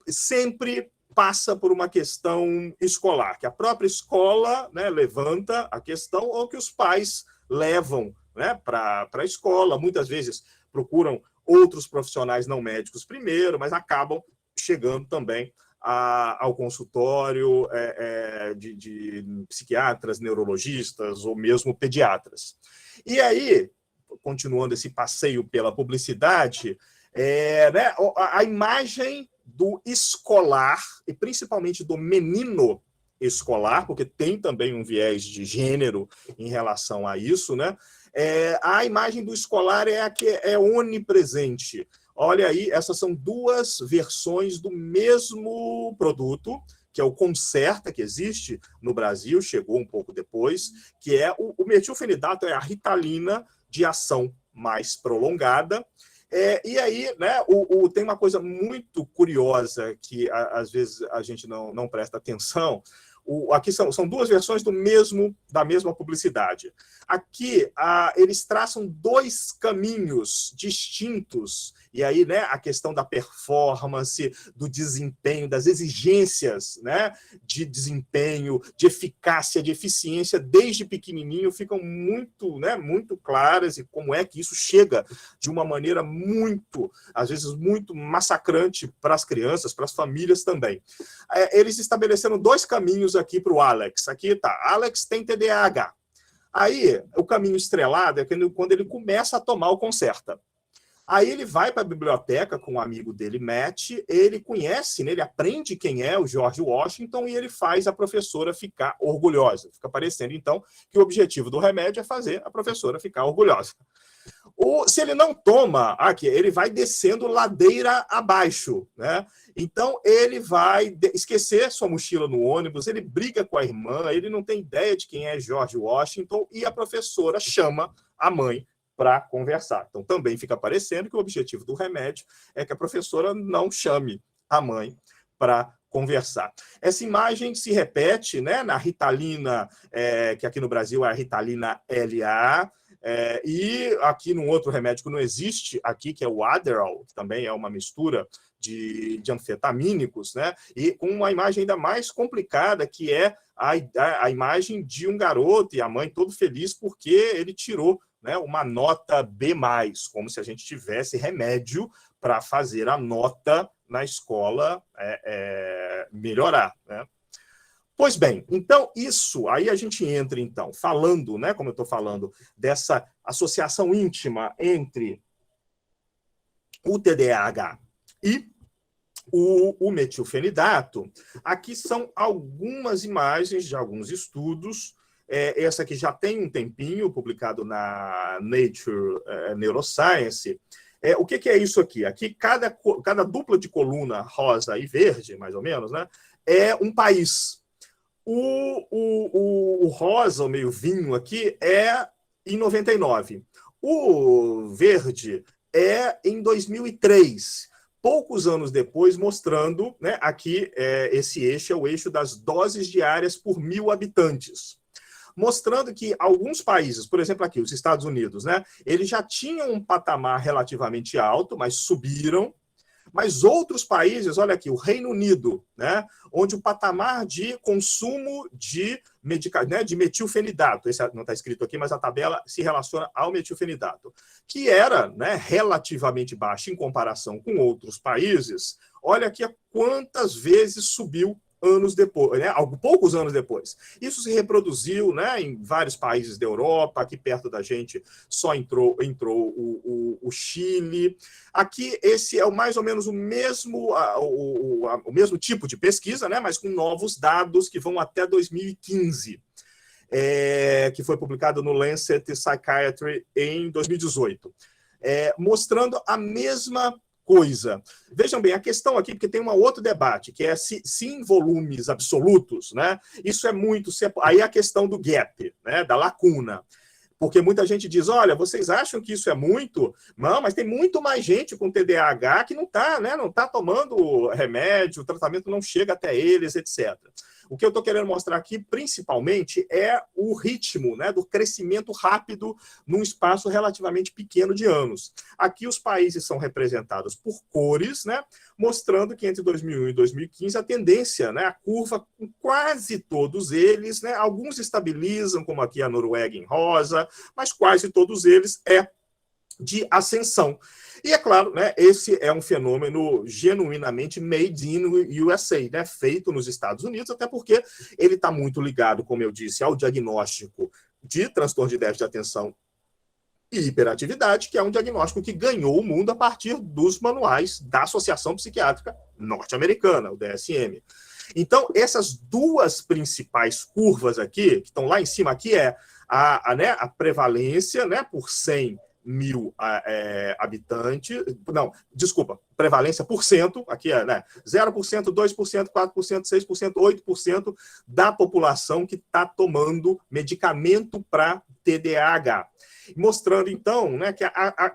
sempre passa por uma questão escolar, que a própria escola, né, levanta a questão, ou que os pais levam, né, para a escola. Muitas vezes procuram outros profissionais não médicos primeiro, mas acabam chegando também ao consultório de psiquiatras, neurologistas ou mesmo pediatras. E aí, continuando esse passeio pela publicidade, né, a imagem do escolar, e principalmente do menino escolar, porque tem também um viés de gênero em relação a isso, né? A imagem do escolar é a que é onipresente. Olha aí, essas são duas versões do mesmo produto, que é o Concerta, que existe no Brasil, chegou um pouco depois, que é o metilfenidato, é a Ritalina de ação mais prolongada. E aí, né, tem uma coisa muito curiosa que às vezes a gente não presta atenção. Aqui são duas versões da mesma publicidade. Aqui, eles traçam dois caminhos distintos, e aí, né, a questão da performance, do desempenho, das exigências, né, de desempenho, de eficácia, de eficiência, desde pequenininho, ficam muito, né, muito claras, e como é que isso chega de uma maneira muito, às vezes, muito massacrante para as crianças, para as famílias também. Eles estabeleceram dois caminhos aqui para o Alex. Aqui está, Alex tem TDAH. Aí, o caminho estrelado é quando ele começa a tomar o Concerta. Aí ele vai para a biblioteca com um amigo dele, Matt, ele conhece, né, ele aprende quem é o George Washington e ele faz a professora ficar orgulhosa. Fica parecendo, então, que o objetivo do remédio é fazer a professora ficar orgulhosa. Se ele não toma, aqui, ele vai descendo ladeira abaixo, né? Então, ele vai esquecer sua mochila no ônibus, ele briga com a irmã, ele não tem ideia de quem é George Washington, e a professora chama a mãe para conversar. Então, também fica parecendo que o objetivo do remédio é que a professora não chame a mãe para conversar. Essa imagem se repete, né, na Ritalina, que aqui no Brasil é a Ritalina LA, e aqui num outro remédio que não existe aqui, que é o Adderall, que também é uma mistura de anfetamínicos, né? E com uma imagem ainda mais complicada, que é a imagem de um garoto e a mãe todo feliz porque ele tirou, né, uma nota B+, como se a gente tivesse remédio para fazer a nota na escola melhorar, né? Pois bem, então isso, aí a gente entra então, falando, né, como eu estou falando, dessa associação íntima entre o TDAH e o metilfenidato. Aqui são algumas imagens de alguns estudos. Essa aqui já tem um tempinho, publicado na Nature Neuroscience. O que é isso aqui? Aqui, cada dupla de coluna rosa e verde, mais ou menos, né, é um país. O rosa, o meio vinho aqui, é em 99. O verde é em 2003. Poucos anos depois, mostrando, né, aqui, esse eixo é o eixo das doses diárias por 1.000 habitantes. Mostrando que alguns países, por exemplo aqui, os Estados Unidos, né, eles já tinham um patamar relativamente alto, mas subiram. Mas outros países, olha aqui, o Reino Unido, né, onde o patamar de consumo de metilfenidato, esse não está escrito aqui, mas a tabela se relaciona ao metilfenidato, que era, né, relativamente baixo em comparação com outros países. Olha aqui quantas vezes subiu anos depois, né, poucos anos depois. Isso se reproduziu, né, em vários países da Europa, aqui perto da gente só entrou o Chile. Aqui esse é mais ou menos o mesmo tipo de pesquisa, né, mas com novos dados que vão até 2015, que foi publicado no Lancet Psychiatry em 2018, mostrando a mesma coisa. Vejam bem, a questão aqui, porque tem um outro debate, que é se em volumes absolutos, né, isso é muito... Aí a questão do gap, né, da lacuna. Porque muita gente diz, olha, vocês acham que isso é muito? Não, mas tem muito mais gente com TDAH que não está, né, não tá tomando remédio, o tratamento não chega até eles, etc. O que eu estou querendo mostrar aqui, principalmente, é o ritmo, né, do crescimento rápido num espaço relativamente pequeno de anos. Aqui os países são representados por cores, né, mostrando que entre 2001 e 2015 a tendência, né, a curva, com quase todos eles, né, alguns estabilizam, como aqui a Noruega em rosa, mas quase todos eles de ascensão. E é claro, né, esse é um fenômeno genuinamente made in USA, né, feito nos Estados Unidos, até porque ele está muito ligado, como eu disse, ao diagnóstico de transtorno de déficit de atenção e hiperatividade, que é um diagnóstico que ganhou o mundo a partir dos manuais da Associação Psiquiátrica Norte-Americana, o DSM. Então, essas duas principais curvas aqui, que estão lá em cima, aqui a prevalência, né, por 100 mil habitantes, não, desculpa, prevalência por cento, aqui é, né, 0%, 2%, 4%, 6%, 8% da população que está tomando medicamento para TDAH. Mostrando, então, né, que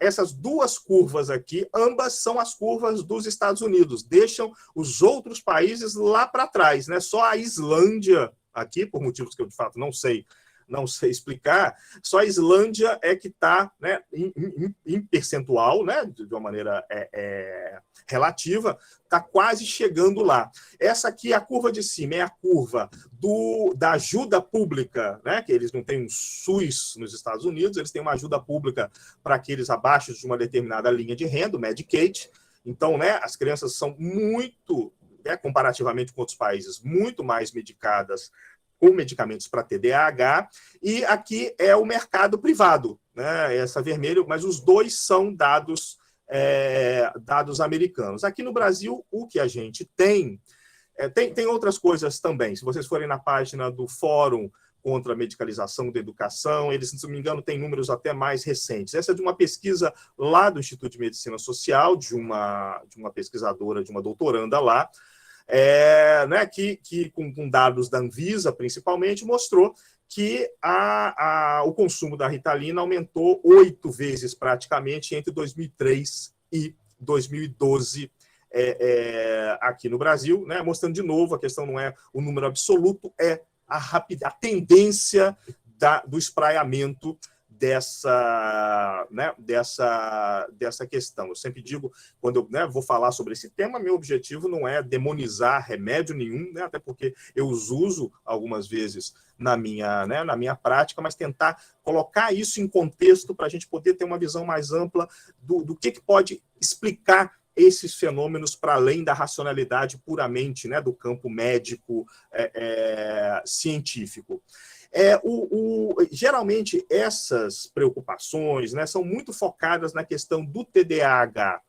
essas duas curvas aqui, ambas são as curvas dos Estados Unidos, deixam os outros países lá para trás, né? Só a Islândia, aqui, por motivos que eu, de fato, não sei explicar, só a Islândia é que está, né, em percentual, né, de uma maneira relativa, está quase chegando lá. Essa aqui, a curva de cima, é a curva da ajuda pública, né, que eles não têm um SUS nos Estados Unidos, eles têm uma ajuda pública para aqueles abaixo de uma determinada linha de renda, o Medicaid. Então, né, as crianças são muito, né, comparativamente com outros países, muito mais medicadas com medicamentos para TDAH, e aqui é o mercado privado, né? Essa vermelho, mas os dois são dados americanos. Aqui no Brasil, o que a gente tem outras coisas também. Se vocês forem na página do Fórum contra a Medicalização da Educação, eles, se não me engano, têm números até mais recentes. Essa é de uma pesquisa lá do Instituto de Medicina Social, de uma pesquisadora, de uma doutoranda lá, né, que com dados da Anvisa, principalmente, mostrou que o consumo da Ritalina aumentou 8 vezes, praticamente, entre 2003 e 2012, aqui no Brasil, né, mostrando de novo, a questão não é o número absoluto, é a tendência do espraiamento dessa questão. Eu sempre digo, quando eu, né, vou falar sobre esse tema, meu objetivo não é demonizar remédio nenhum, né, até porque eu os uso algumas vezes na minha prática, mas tentar colocar isso em contexto para a gente poder ter uma visão mais ampla do que pode explicar esses fenômenos para além da racionalidade puramente, né, do campo médico científico. Geralmente, essas preocupações, né, são muito focadas na questão do TDAH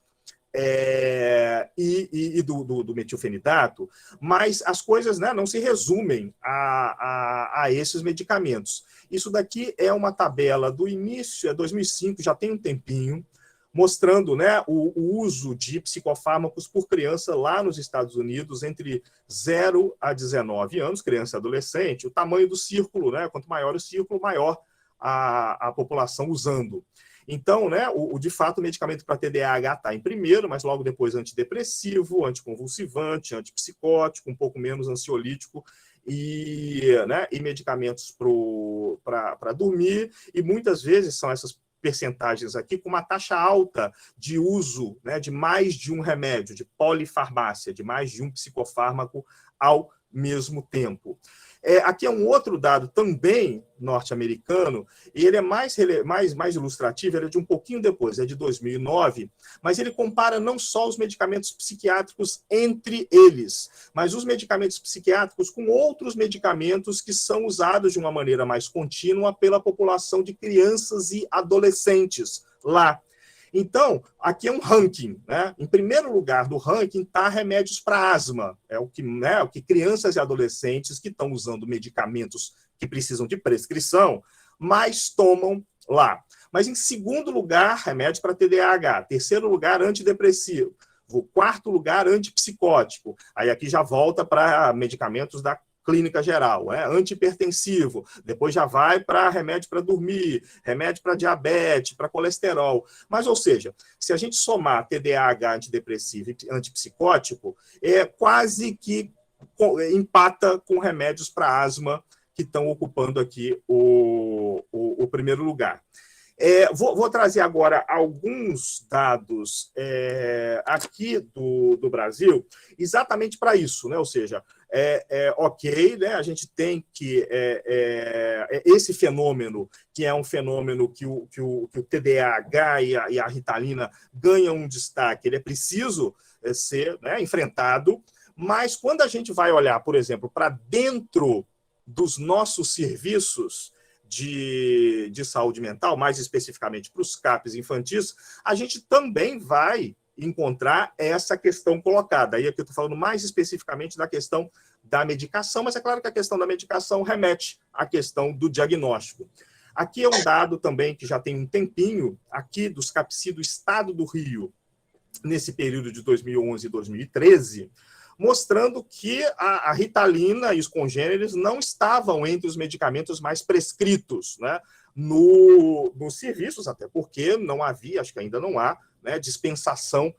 e do metilfenidato, mas as coisas, né, não se resumem a esses medicamentos. Isso daqui é uma tabela do início, 2005, já tem um tempinho, mostrando, né, o uso de psicofármacos por criança lá nos Estados Unidos, entre 0 a 19 anos, criança e adolescente, o tamanho do círculo, né, quanto maior o círculo, maior a população usando. Então, né, de fato, o medicamento para TDAH está em primeiro, mas logo depois antidepressivo, anticonvulsivante, antipsicótico, um pouco menos ansiolítico, e medicamentos para dormir, e muitas vezes são essas percentagens aqui com uma taxa alta de uso, né, de mais de um remédio, de polifarmácia, de mais de um psicofármaco ao mesmo tempo. Aqui é um outro dado também norte-americano, e ele é mais ilustrativo, ele é de um pouquinho depois, é de 2009, mas ele compara não só os medicamentos psiquiátricos entre eles, mas os medicamentos psiquiátricos com outros medicamentos que são usados de uma maneira mais contínua pela população de crianças e adolescentes lá. Então, aqui é um ranking, né? Em primeiro lugar do ranking está remédios para asma, o que crianças e adolescentes que estão usando medicamentos que precisam de prescrição, mais tomam lá. Mas em segundo lugar, remédio para TDAH, terceiro lugar, antidepressivo, quarto lugar, antipsicótico. Aí aqui já volta para medicamentos da clínica geral, antihipertensivo, depois já vai para remédio para dormir, remédio para diabetes, para colesterol. Mas, ou seja, se a gente somar TDAH, antidepressivo e antipsicótico, quase que empata com remédios para asma que estão ocupando aqui o primeiro lugar. Vou trazer agora alguns dados aqui do Brasil, exatamente para isso, né? Ou seja, ok, né? A gente tem que esse fenômeno, que é um fenômeno que o TDAH e a Ritalina ganham um destaque, ele é preciso ser, né, enfrentado, mas quando a gente vai olhar, por exemplo, para dentro dos nossos serviços de saúde mental, mais especificamente para os CAPs infantis, a gente também vai encontrar essa questão colocada. Aí aqui eu estou falando mais especificamente da questão da medicação, mas é claro que a questão da medicação remete à questão do diagnóstico. Aqui é um dado também que já tem um tempinho, aqui dos CAPCI do Estado do Rio, nesse período de 2011 e 2013, mostrando que a Ritalina e os congêneres não estavam entre os medicamentos mais prescritos, né, nos serviços, até porque não havia, acho que ainda não há, né, dispensação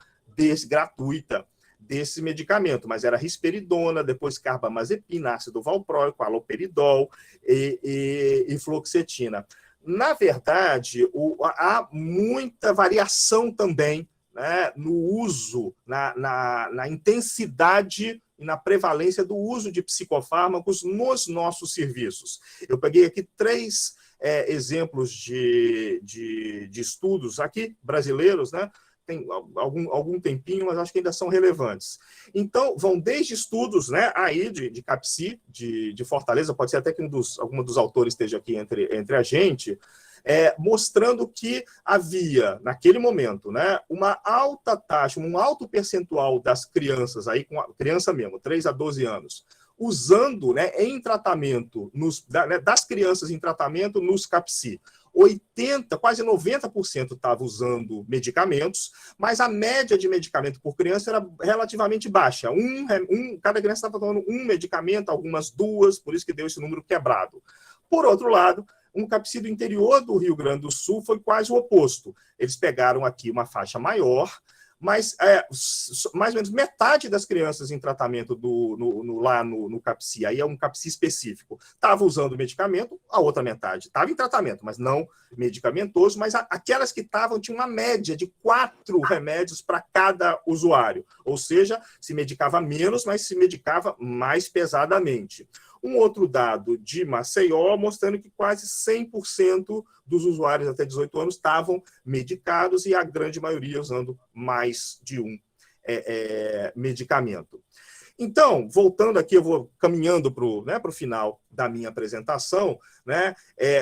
gratuita desse medicamento, mas era risperidona, depois carbamazepina, ácido valproico, haloperidol e fluoxetina. Na verdade, há muita variação também, né, no uso, na intensidade e na prevalência do uso de psicofármacos nos nossos serviços. Eu peguei aqui 3 exemplos de estudos aqui, brasileiros, né? Tem algum tempinho, mas acho que ainda são relevantes. Então, vão desde estudos, né, aí de CAPCI, de Fortaleza, pode ser até que algum dos autores esteja aqui entre a gente, mostrando que havia, naquele momento, né, uma alta taxa, um alto percentual das crianças, aí com a criança mesmo, 3 a 12 anos, usando, né, em tratamento, das crianças em tratamento nos CAPCI. 80%, quase 90% estava usando medicamentos, mas a média de medicamento por criança era relativamente baixa. Cada criança estava tomando um medicamento, algumas 2, por isso que deu esse número quebrado. Por outro lado, um CAPCI do interior do Rio Grande do Sul foi quase o oposto. Eles pegaram aqui uma faixa maior, mas mais ou menos metade das crianças em tratamento lá no CAPCI, aí é um CAPCI específico, estava usando medicamento, a outra metade estava em tratamento, mas não medicamentoso, mas aquelas que estavam tinham uma média de 4 remédios para cada usuário, ou seja, se medicava menos, mas se medicava mais pesadamente. Um outro dado de Maceió mostrando que quase 100% dos usuários até 18 anos estavam medicados e a grande maioria usando mais de um medicamento. Então, voltando aqui, eu vou caminhando para o final da minha apresentação, né,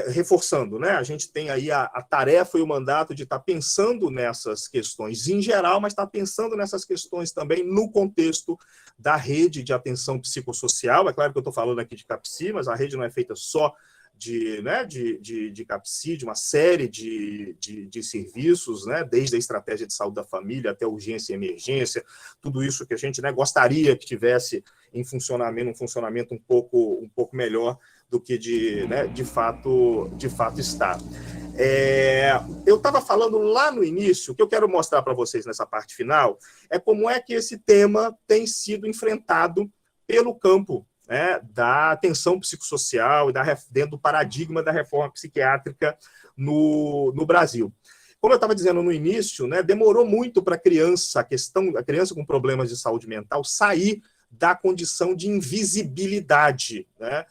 reforçando, né, a gente tem aí a tarefa e o mandato de estar pensando nessas questões em geral, mas estar pensando nessas questões também no contexto da rede de atenção psicossocial. É claro que eu estou falando aqui de CAPCI, mas a rede não é feita só de CAPCI, de uma série de serviços, né, desde a estratégia de saúde da família até urgência e emergência, tudo isso que a gente, né, gostaria que tivesse um funcionamento um pouco melhor do que de fato está. Eu estava falando lá no início, o que eu quero mostrar para vocês nessa parte final é como é que esse tema tem sido enfrentado pelo campo, né, da atenção psicossocial e dentro do paradigma da reforma psiquiátrica no Brasil. Como eu estava dizendo no início, né, demorou muito para a criança com problemas de saúde mental sair da condição de invisibilidade, né?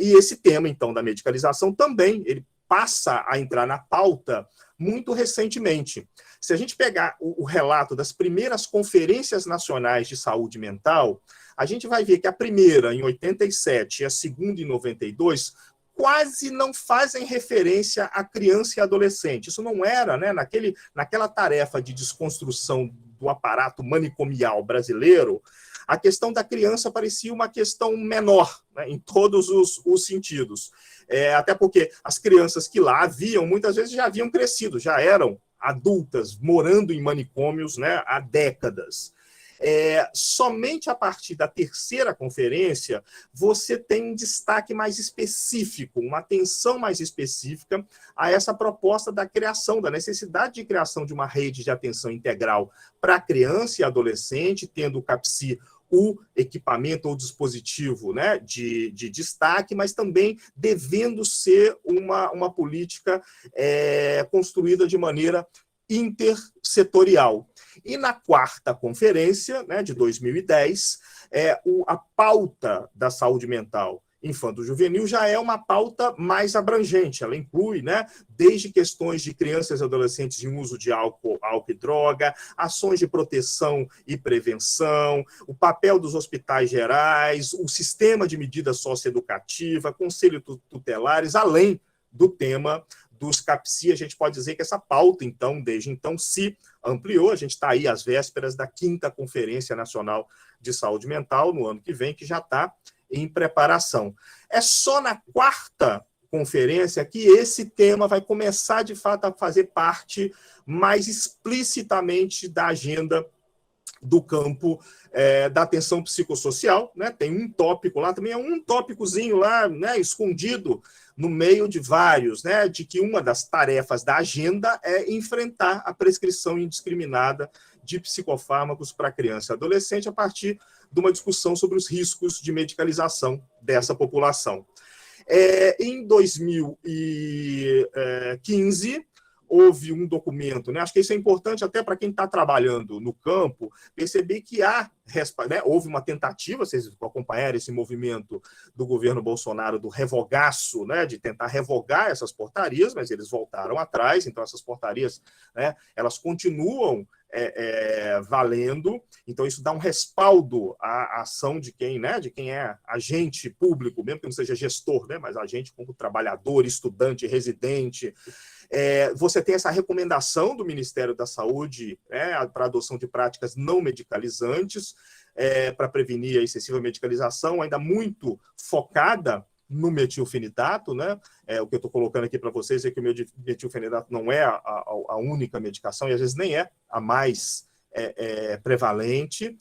E esse tema, então, da medicalização também, ele passa a entrar na pauta muito recentemente. Se a gente pegar o relato das primeiras conferências nacionais de saúde mental, a gente vai ver que a primeira, em 87, e a segunda, em 92, quase não fazem referência à criança e adolescente. Isso não era, né, naquela tarefa de desconstrução do aparato manicomial brasileiro, a questão da criança parecia uma questão menor, né, em todos os sentidos. Até porque as crianças que lá haviam, muitas vezes já haviam crescido, já eram adultas, morando em manicômios, né, há décadas. Somente a partir da terceira conferência você tem um destaque mais específico, uma atenção mais específica a essa proposta da criação, da necessidade de criação de uma rede de atenção integral para criança e adolescente, tendo o CAPCI o equipamento ou dispositivo, né, de destaque, mas também devendo ser uma política construída de maneira intersetorial. E na quarta conferência, né, de 2010, a pauta da saúde mental infanto-juvenil já é uma pauta mais abrangente. Ela inclui, né, desde questões de crianças e adolescentes em uso de álcool e droga, ações de proteção e prevenção, o papel dos hospitais gerais, o sistema de medida socioeducativa, conselhos tutelares, além do tema dos CAPCI. A gente pode dizer que essa pauta, então, desde então, se ampliou. A gente está aí às vésperas da 5ª Conferência Nacional de Saúde Mental, no ano que vem, que já está em preparação. É só na 4ª conferência que esse tema vai começar, de fato, a fazer parte mais explicitamente da agenda do campo da atenção psicossocial, né? Tem um tópico lá, também é um tópicozinho lá, né, escondido no meio de vários, né, de que uma das tarefas da agenda é enfrentar a prescrição indiscriminada de psicofármacos para criança e adolescente a partir de uma discussão sobre os riscos de medicalização dessa população. Em 2015, houve um documento, né? Acho que isso é importante até para quem está trabalhando no campo, perceber que houve uma tentativa, vocês acompanharam esse movimento do governo Bolsonaro, do revogaço, né? De tentar revogar essas portarias, mas eles voltaram atrás, então essas portarias, né, elas continuam valendo, então isso dá um respaldo à ação de quem, né, de quem é agente público, mesmo que não seja gestor, né, mas agente como trabalhador, estudante, residente. Você tem essa recomendação do Ministério da Saúde, para adoção de práticas não medicalizantes, para prevenir a excessiva medicalização, ainda muito focada no metilfenidato, né? O que eu estou colocando aqui para vocês é que o metilfenidato não é a única medicação, e às vezes nem é a mais prevalente.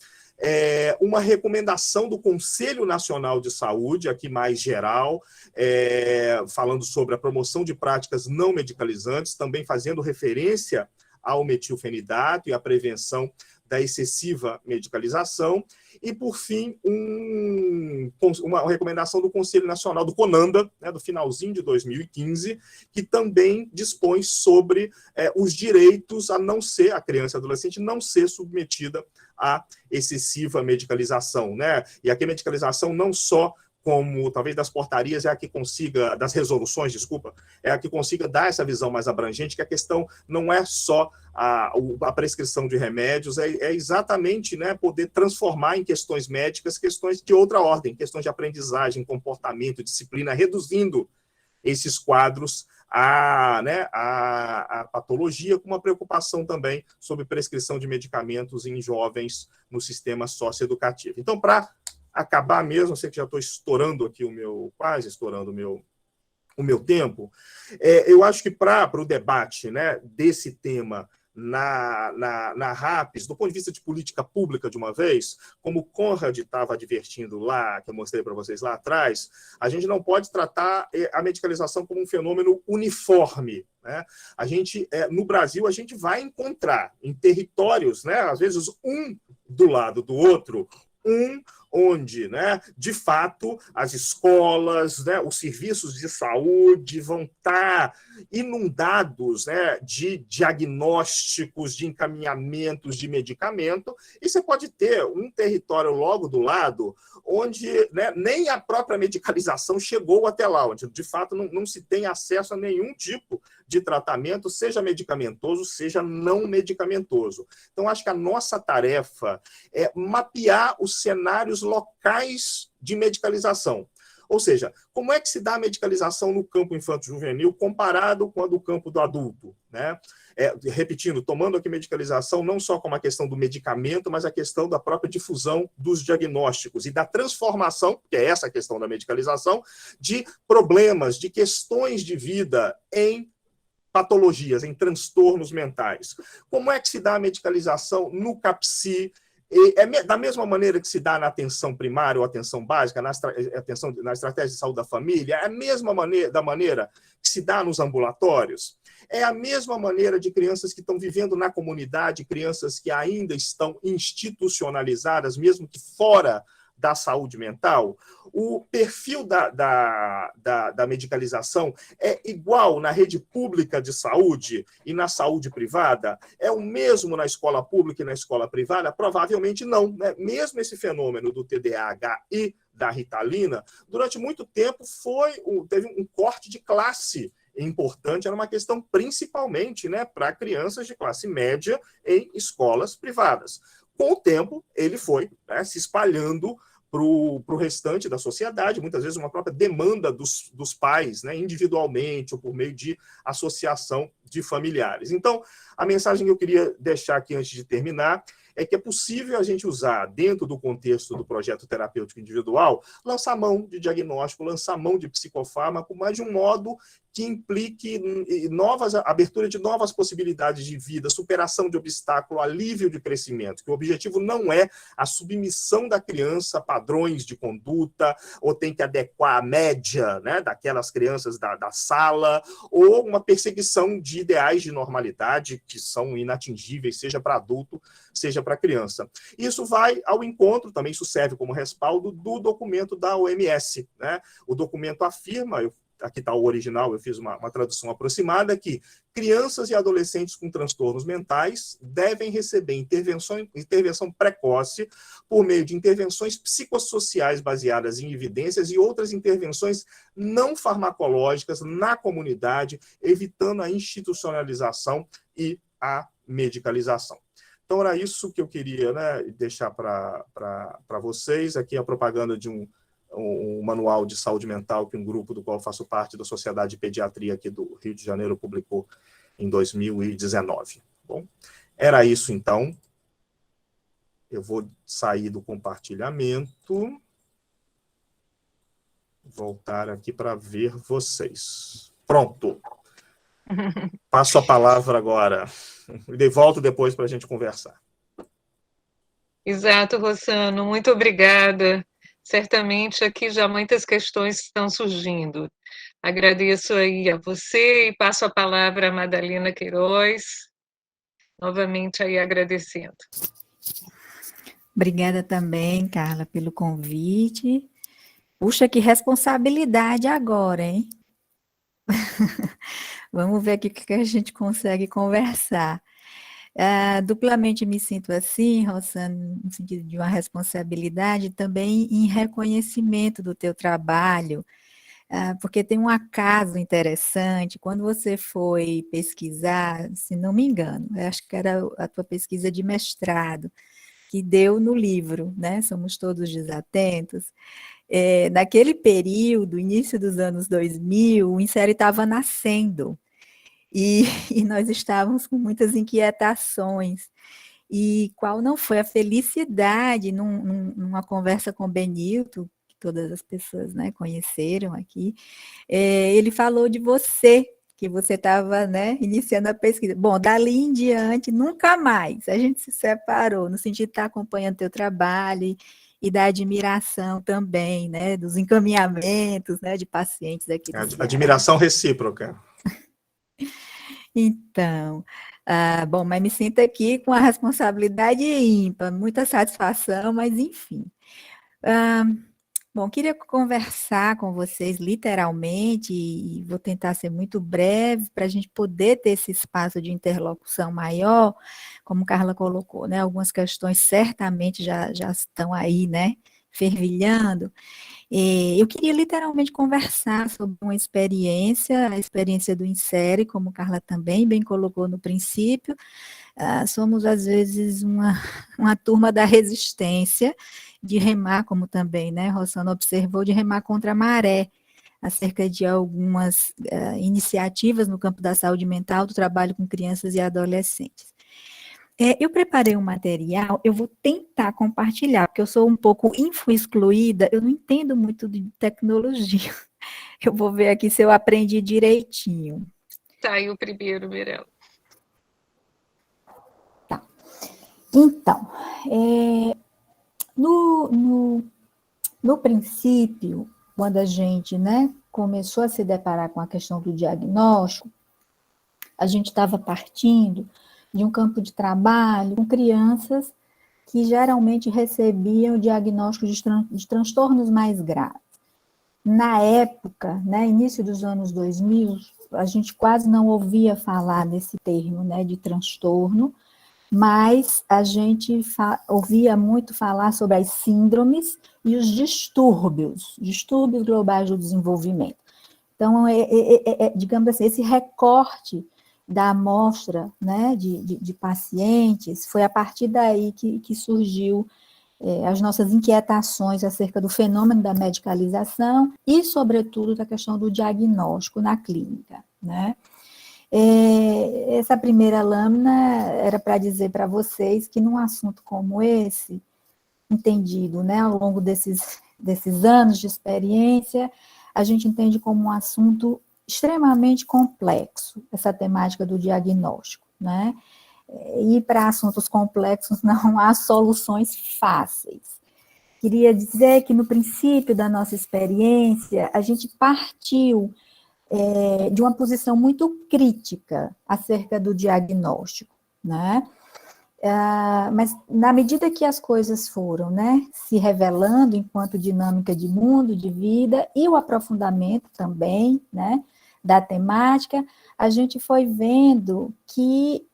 Uma recomendação do Conselho Nacional de Saúde, aqui mais geral, falando sobre a promoção de práticas não medicalizantes, também fazendo referência ao metilfenidato e à prevenção da excessiva medicalização. E, por fim, uma recomendação do Conselho Nacional, do CONANDA, né, do finalzinho de 2015, que também dispõe sobre os direitos a criança e adolescente não ser submetida a excessiva medicalização, né? E aqui a medicalização não só como, talvez, das portarias, das resoluções, desculpa, é a que consiga dar essa visão mais abrangente, que a questão não é só a prescrição de remédios, é exatamente, né, poder transformar em questões médicas, questões de outra ordem, questões de aprendizagem, comportamento, disciplina, reduzindo esses quadros a patologia, com uma preocupação também sobre prescrição de medicamentos em jovens no sistema socioeducativo. Então, para acabar mesmo, eu sei que já estou estourando aqui quase estourando o meu tempo, eu acho que para o debate, né, desse tema na RAPS, do ponto de vista de política pública de uma vez, como o Conrad estava advertindo lá, que eu mostrei para vocês lá atrás, a gente não pode tratar a medicalização como um fenômeno uniforme, né? No Brasil, a gente vai encontrar em territórios, né, às vezes um do lado do outro, onde, né, de fato, as escolas, né, os serviços de saúde vão estar inundados, né, de diagnósticos, de encaminhamentos de medicamento, e você pode ter um território logo do lado onde, né, nem a própria medicalização chegou até lá, onde, de fato, não se tem acesso a nenhum tipo de tratamento, seja medicamentoso, seja não medicamentoso. Então, acho que a nossa tarefa é mapear os cenários locais de medicalização. Ou seja, como é que se dá a medicalização no campo infanto-juvenil comparado com a do campo do adulto, né? Repetindo, tomando aqui medicalização não só como a questão do medicamento, mas a questão da própria difusão dos diagnósticos e da transformação, que é essa a questão da medicalização, de problemas, de questões de vida em patologias, em transtornos mentais. Como é que se dá a medicalização no CAPSI? Da mesma maneira que se dá na atenção primária ou atenção básica, na estratégia de saúde da família, é a mesma maneira que se dá nos ambulatórios, é a mesma maneira de crianças que estão vivendo na comunidade, crianças que ainda estão institucionalizadas, mesmo que fora da saúde mental. O perfil da medicalização é igual na rede pública de saúde e na saúde privada? É o mesmo na escola pública e na escola privada? Provavelmente não, né? Mesmo esse fenômeno do TDAH e da Ritalina, durante muito tempo teve um corte de classe importante, era uma questão principalmente, né, para crianças de classe média em escolas privadas. Com o tempo, ele foi, né, se espalhando para o restante da sociedade, muitas vezes uma própria demanda dos pais, né, individualmente ou por meio de associação de familiares. Então, a mensagem que eu queria deixar aqui antes de terminar é que é possível a gente usar, dentro do contexto do projeto terapêutico individual, lançar mão de diagnóstico, lançar mão de psicofármaco, mas de um modo que implique abertura de novas possibilidades de vida, superação de obstáculo, alívio de crescimento, que o objetivo não é a submissão da criança a padrões de conduta, ou tem que adequar a média, né, daquelas crianças da sala, ou uma perseguição de ideais de normalidade que são inatingíveis, seja para adulto, seja para criança. Isso vai ao encontro, também isso serve como respaldo do documento da OMS, né? O documento afirma, aqui está o original, eu fiz uma tradução aproximada, que crianças e adolescentes com transtornos mentais devem receber intervenção precoce por meio de intervenções psicossociais baseadas em evidências e outras intervenções não farmacológicas na comunidade, evitando a institucionalização e a medicalização. Então, era isso que eu queria, né, deixar para vocês. Aqui a propaganda de um manual de saúde mental que um grupo do qual eu faço parte, da Sociedade de Pediatria aqui do Rio de Janeiro, publicou em 2019. Bom, era isso, então. Eu vou sair do compartilhamento, voltar aqui para ver vocês. Pronto. Passo a palavra agora. E volto depois para a gente conversar. Exato, Rossano. Muito obrigada. Certamente aqui já muitas questões estão surgindo. Agradeço aí a você e passo a palavra à Madalena Queiroz, novamente aí agradecendo. Obrigada também, Carla, pelo convite. Puxa, que responsabilidade agora, hein? Vamos ver aqui o que a gente consegue conversar. Duplamente me sinto assim, Rossano, no sentido de uma responsabilidade, também em reconhecimento do teu trabalho, porque tem um acaso interessante. Quando você foi pesquisar, se não me engano, eu acho que era a tua pesquisa de mestrado, que deu no livro, né? Somos Todos Desatentos. Naquele período, início dos anos 2000, o Insere estava nascendo. E nós estávamos com muitas inquietações. E qual não foi a felicidade, numa conversa com o Benilton, que todas as pessoas, né, conheceram aqui, ele falou de você, que você estava, né, iniciando a pesquisa. Bom, dali em diante, nunca mais a gente se separou, no sentido de estar acompanhando teu trabalho e da admiração também, né, dos encaminhamentos, né, de pacientes aqui do Ceará. Admiração recíproca. Então, bom, mas me sinto aqui com a responsabilidade ímpar, muita satisfação, mas enfim. Bom, queria conversar com vocês literalmente, e vou tentar ser muito breve, para a gente poder ter esse espaço de interlocução maior, como Carla colocou, né? Algumas questões certamente já estão aí, né? Fervilhando. Eu queria literalmente conversar sobre uma experiência, a experiência do Insere, como Carla também bem colocou no princípio. Somos, às vezes, uma turma da resistência, de remar, como também, né, Rossano observou, de remar contra a maré, acerca de algumas iniciativas no campo da saúde mental, do trabalho com crianças e adolescentes. Eu preparei um material, eu vou tentar compartilhar, porque eu sou um pouco excluída, eu não entendo muito de tecnologia. Eu vou ver aqui se eu aprendi direitinho. Tá aí o primeiro, Mirella. Tá. Então, no princípio, quando a gente, né, começou a se deparar com a questão do diagnóstico, a gente estava partindo de um campo de trabalho com crianças que geralmente recebiam diagnóstico de transtornos mais graves. Na época, né, início dos anos 2000, a gente quase não ouvia falar desse termo, né, de transtorno, mas a gente ouvia muito falar sobre as síndromes e os distúrbios globais do desenvolvimento. Então, digamos assim, esse recorte da amostra, né, de pacientes, foi a partir daí que surgiu as nossas inquietações acerca do fenômeno da medicalização e, sobretudo, da questão do diagnóstico na clínica, né? Essa primeira lâmina era para dizer para vocês que num assunto como esse, entendido, né, ao longo desses anos de experiência, a gente entende como um assunto extremamente complexo, essa temática do diagnóstico, né? E para assuntos complexos não há soluções fáceis. Queria dizer que no princípio da nossa experiência, a gente partiu de uma posição muito crítica acerca do diagnóstico, né? Mas na medida que as coisas foram, né, se revelando enquanto dinâmica de mundo, de vida, e o aprofundamento também, né, da temática, a gente foi vendo que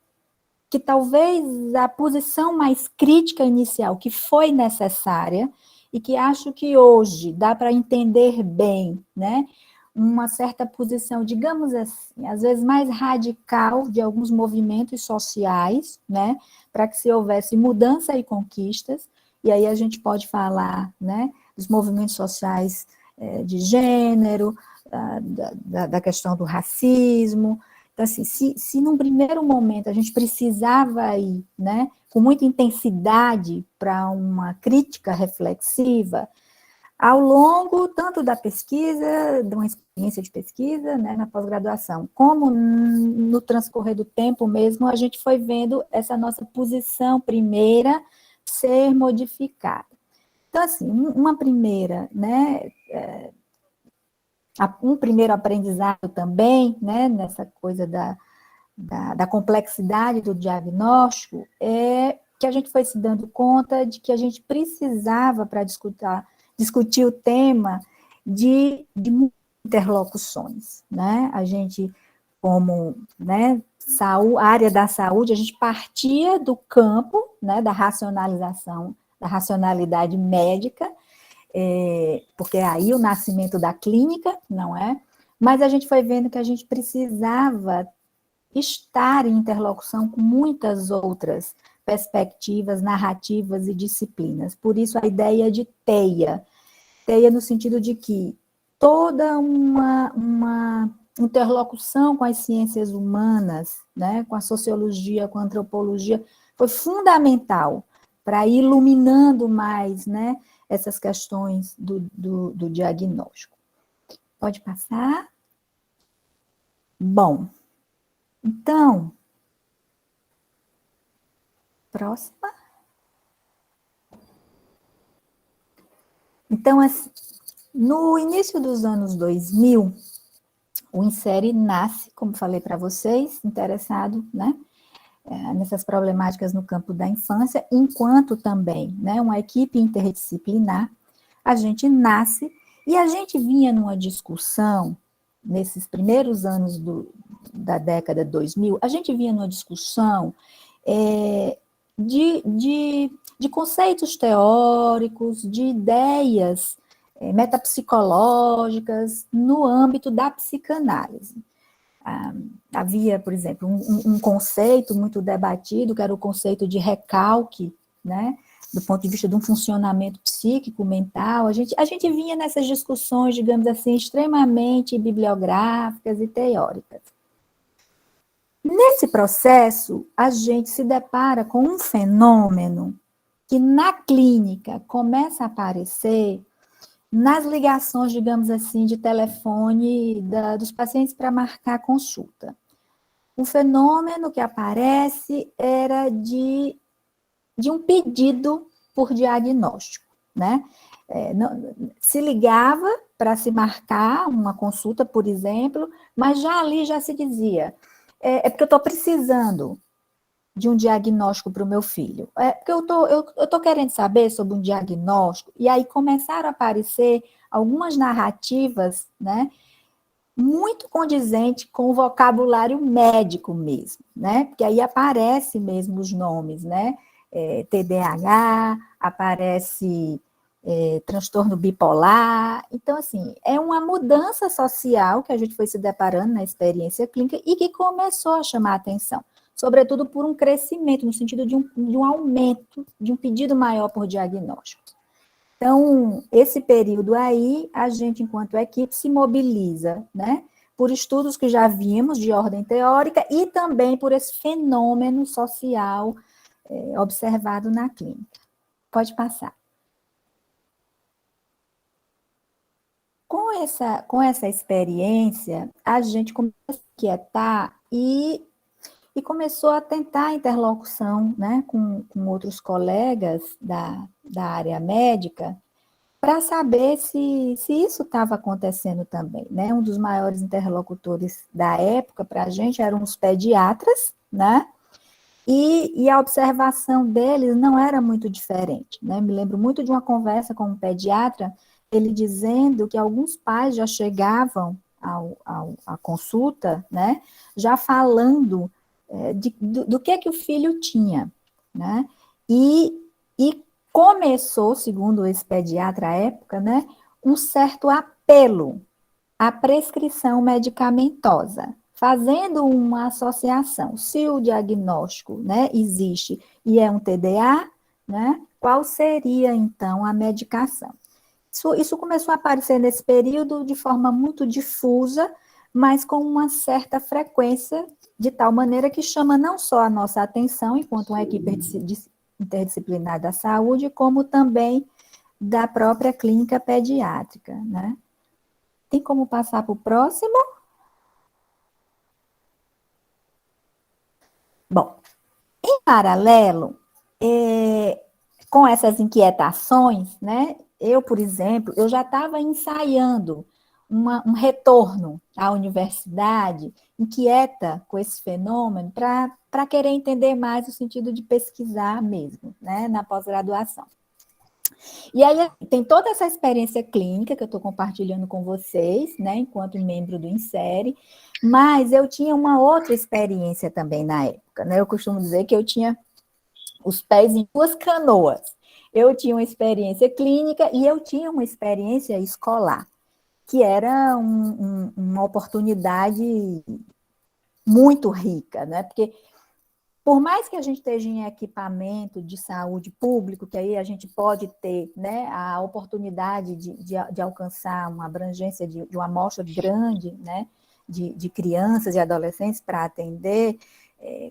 talvez a posição mais crítica inicial, que foi necessária, e que acho que hoje dá para entender bem, né, uma certa posição, digamos assim, às vezes mais radical de alguns movimentos sociais, né, para que se houvesse mudança e conquistas, e aí a gente pode falar, né, dos movimentos sociais de gênero, da questão do racismo. Então, assim, se num primeiro momento a gente precisava ir, né, com muita intensidade para uma crítica reflexiva, ao longo tanto da pesquisa, de uma experiência de pesquisa, né, na pós-graduação, como no transcorrer do tempo mesmo, a gente foi vendo essa nossa posição primeira ser modificada. Então, assim, uma primeira, né, um primeiro aprendizado também, né, nessa coisa da complexidade do diagnóstico, é que a gente foi se dando conta de que a gente precisava, para discutir o tema, de interlocuções, né? A gente, como, né, área da saúde, a gente partia do campo, né, da racionalização, da racionalidade médica, porque é aí o nascimento da clínica, não é? Mas a gente foi vendo que a gente precisava estar em interlocução com muitas outras perspectivas, narrativas e disciplinas. Por isso a ideia de teia no sentido de que toda uma interlocução com as ciências humanas, né, com a sociologia, com a antropologia, foi fundamental para ir iluminando mais, né, essas questões do diagnóstico. Pode passar? Bom, então, próxima. Então, assim, no início dos anos 2000, o Insere nasce, como falei para vocês, interessado, né, nessas problemáticas no campo da infância, enquanto também, né, uma equipe interdisciplinar, a gente nasce e a gente vinha numa discussão, nesses primeiros anos da década de 2000, a gente vinha numa discussão de conceitos teóricos, de ideias metapsicológicas no âmbito da psicanálise. Havia, por exemplo, um conceito muito debatido, que era o conceito de recalque, né, do ponto de vista de um funcionamento psíquico, mental. A gente vinha nessas discussões, digamos assim, extremamente bibliográficas e teóricas. Nesse processo, a gente se depara com um fenômeno que na clínica começa a aparecer nas ligações, digamos assim, de telefone dos pacientes para marcar consulta. O fenômeno que aparece era de um pedido por diagnóstico, né? Se ligava para se marcar uma consulta, por exemplo, mas já ali já se dizia, porque eu estou precisando de um diagnóstico para o meu filho. Porque eu tô querendo saber sobre um diagnóstico, e aí começaram a aparecer algumas narrativas, né, muito condizentes com o vocabulário médico mesmo, né, porque aí aparece mesmo os nomes, né, TDAH, aparece transtorno bipolar. Então, assim, é uma mudança social que a gente foi se deparando na experiência clínica e que começou a chamar a atenção, sobretudo por um crescimento, no sentido de um aumento, de um pedido maior por diagnóstico. Então, esse período aí, a gente, enquanto equipe, se mobiliza, né, por estudos que já vimos de ordem teórica e também por esse fenômeno social observado na clínica. Pode passar. Com essa experiência, a gente começou a se inquietar e começou a tentar interlocução, né, com outros colegas da área médica para saber se isso estava acontecendo também, né? Um dos maiores interlocutores da época para a gente eram os pediatras, né? E a observação deles não era muito diferente, né? Me lembro muito de uma conversa com um pediatra, ele dizendo que alguns pais já chegavam à consulta, né? Já falando do que o filho tinha, né? E começou, segundo esse pediatra à época, né, um certo apelo à prescrição medicamentosa, fazendo uma associação. Se o diagnóstico, né, existe e é um TDA, né, qual seria, então, a medicação? Isso começou a aparecer nesse período de forma muito difusa, mas com uma certa frequência, de tal maneira que chama não só a nossa atenção, enquanto uma equipe interdisciplinar da saúde, como também da própria clínica pediátrica, né? Tem como passar para o próximo? Bom, em paralelo, com essas inquietações, né? Eu, por exemplo, eu já estava ensaiando um retorno à universidade, inquieta com esse fenômeno, para querer entender mais o sentido de pesquisar mesmo, né, na pós-graduação. E aí tem toda essa experiência clínica que eu estou compartilhando com vocês, né, enquanto membro do INSERE, mas eu tinha uma outra experiência também na época, né, eu costumo dizer que eu tinha os pés em duas canoas. Eu tinha uma experiência clínica e eu tinha uma experiência escolar, que era uma oportunidade muito rica, né? Porque, por mais que a gente esteja em equipamento de saúde público, que aí a gente pode ter, né, a oportunidade de alcançar uma abrangência de uma amostra grande, né, de crianças e adolescentes para atender,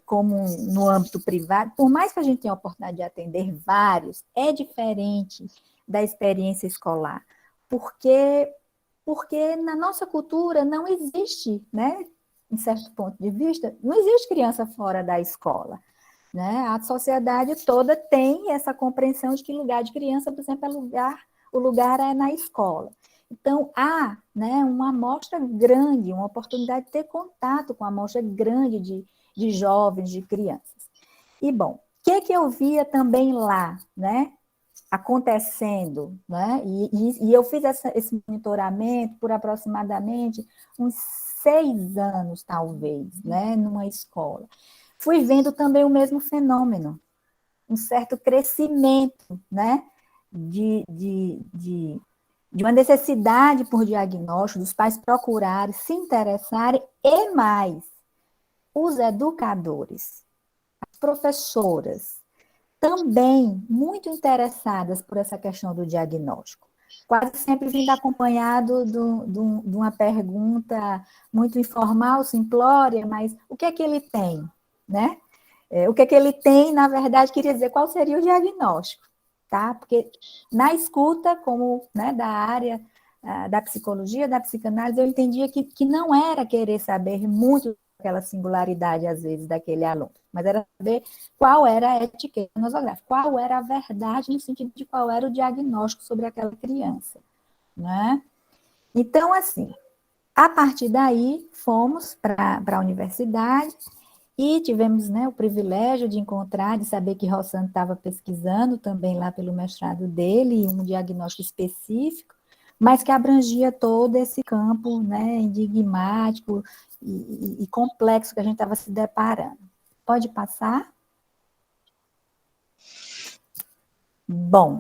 como no âmbito privado, por mais que a gente tenha a oportunidade de atender vários, é diferente da experiência escolar, porque na nossa cultura não existe, né, em certo ponto de vista, não existe criança fora da escola, né? A sociedade toda tem essa compreensão de que lugar de criança, por exemplo, o lugar é na escola. Então, há, né, uma amostra grande, uma oportunidade de ter contato com uma amostra grande de jovens, de crianças. E, bom, o que eu via também lá, né, acontecendo, né? E eu fiz esse monitoramento por aproximadamente uns 6 anos, talvez, né, numa escola. Fui vendo também o mesmo fenômeno, um certo crescimento, né, de uma necessidade por diagnóstico, dos pais procurarem, se interessarem, e mais, os educadores, as professoras, também muito interessadas por essa questão do diagnóstico. Quase sempre vindo acompanhado de uma pergunta muito informal, simplória, mas o que é que ele tem, né? O que é que ele tem, na verdade, queria dizer qual seria o diagnóstico, tá? Porque na escuta, como, né, da área da psicologia, da psicanálise, eu entendia que não era querer saber muito aquela singularidade, às vezes, daquele aluno, mas era saber qual era a etiqueta nosográfica, qual era a verdade no sentido de qual era o diagnóstico sobre aquela criança, né? Então, assim, a partir daí, fomos para a universidade e tivemos, né, o privilégio de encontrar, de saber que Rossano estava pesquisando também lá pelo mestrado dele, um diagnóstico específico, mas que abrangia todo esse campo, né, enigmático e complexo que a gente estava se deparando. Pode passar? Bom.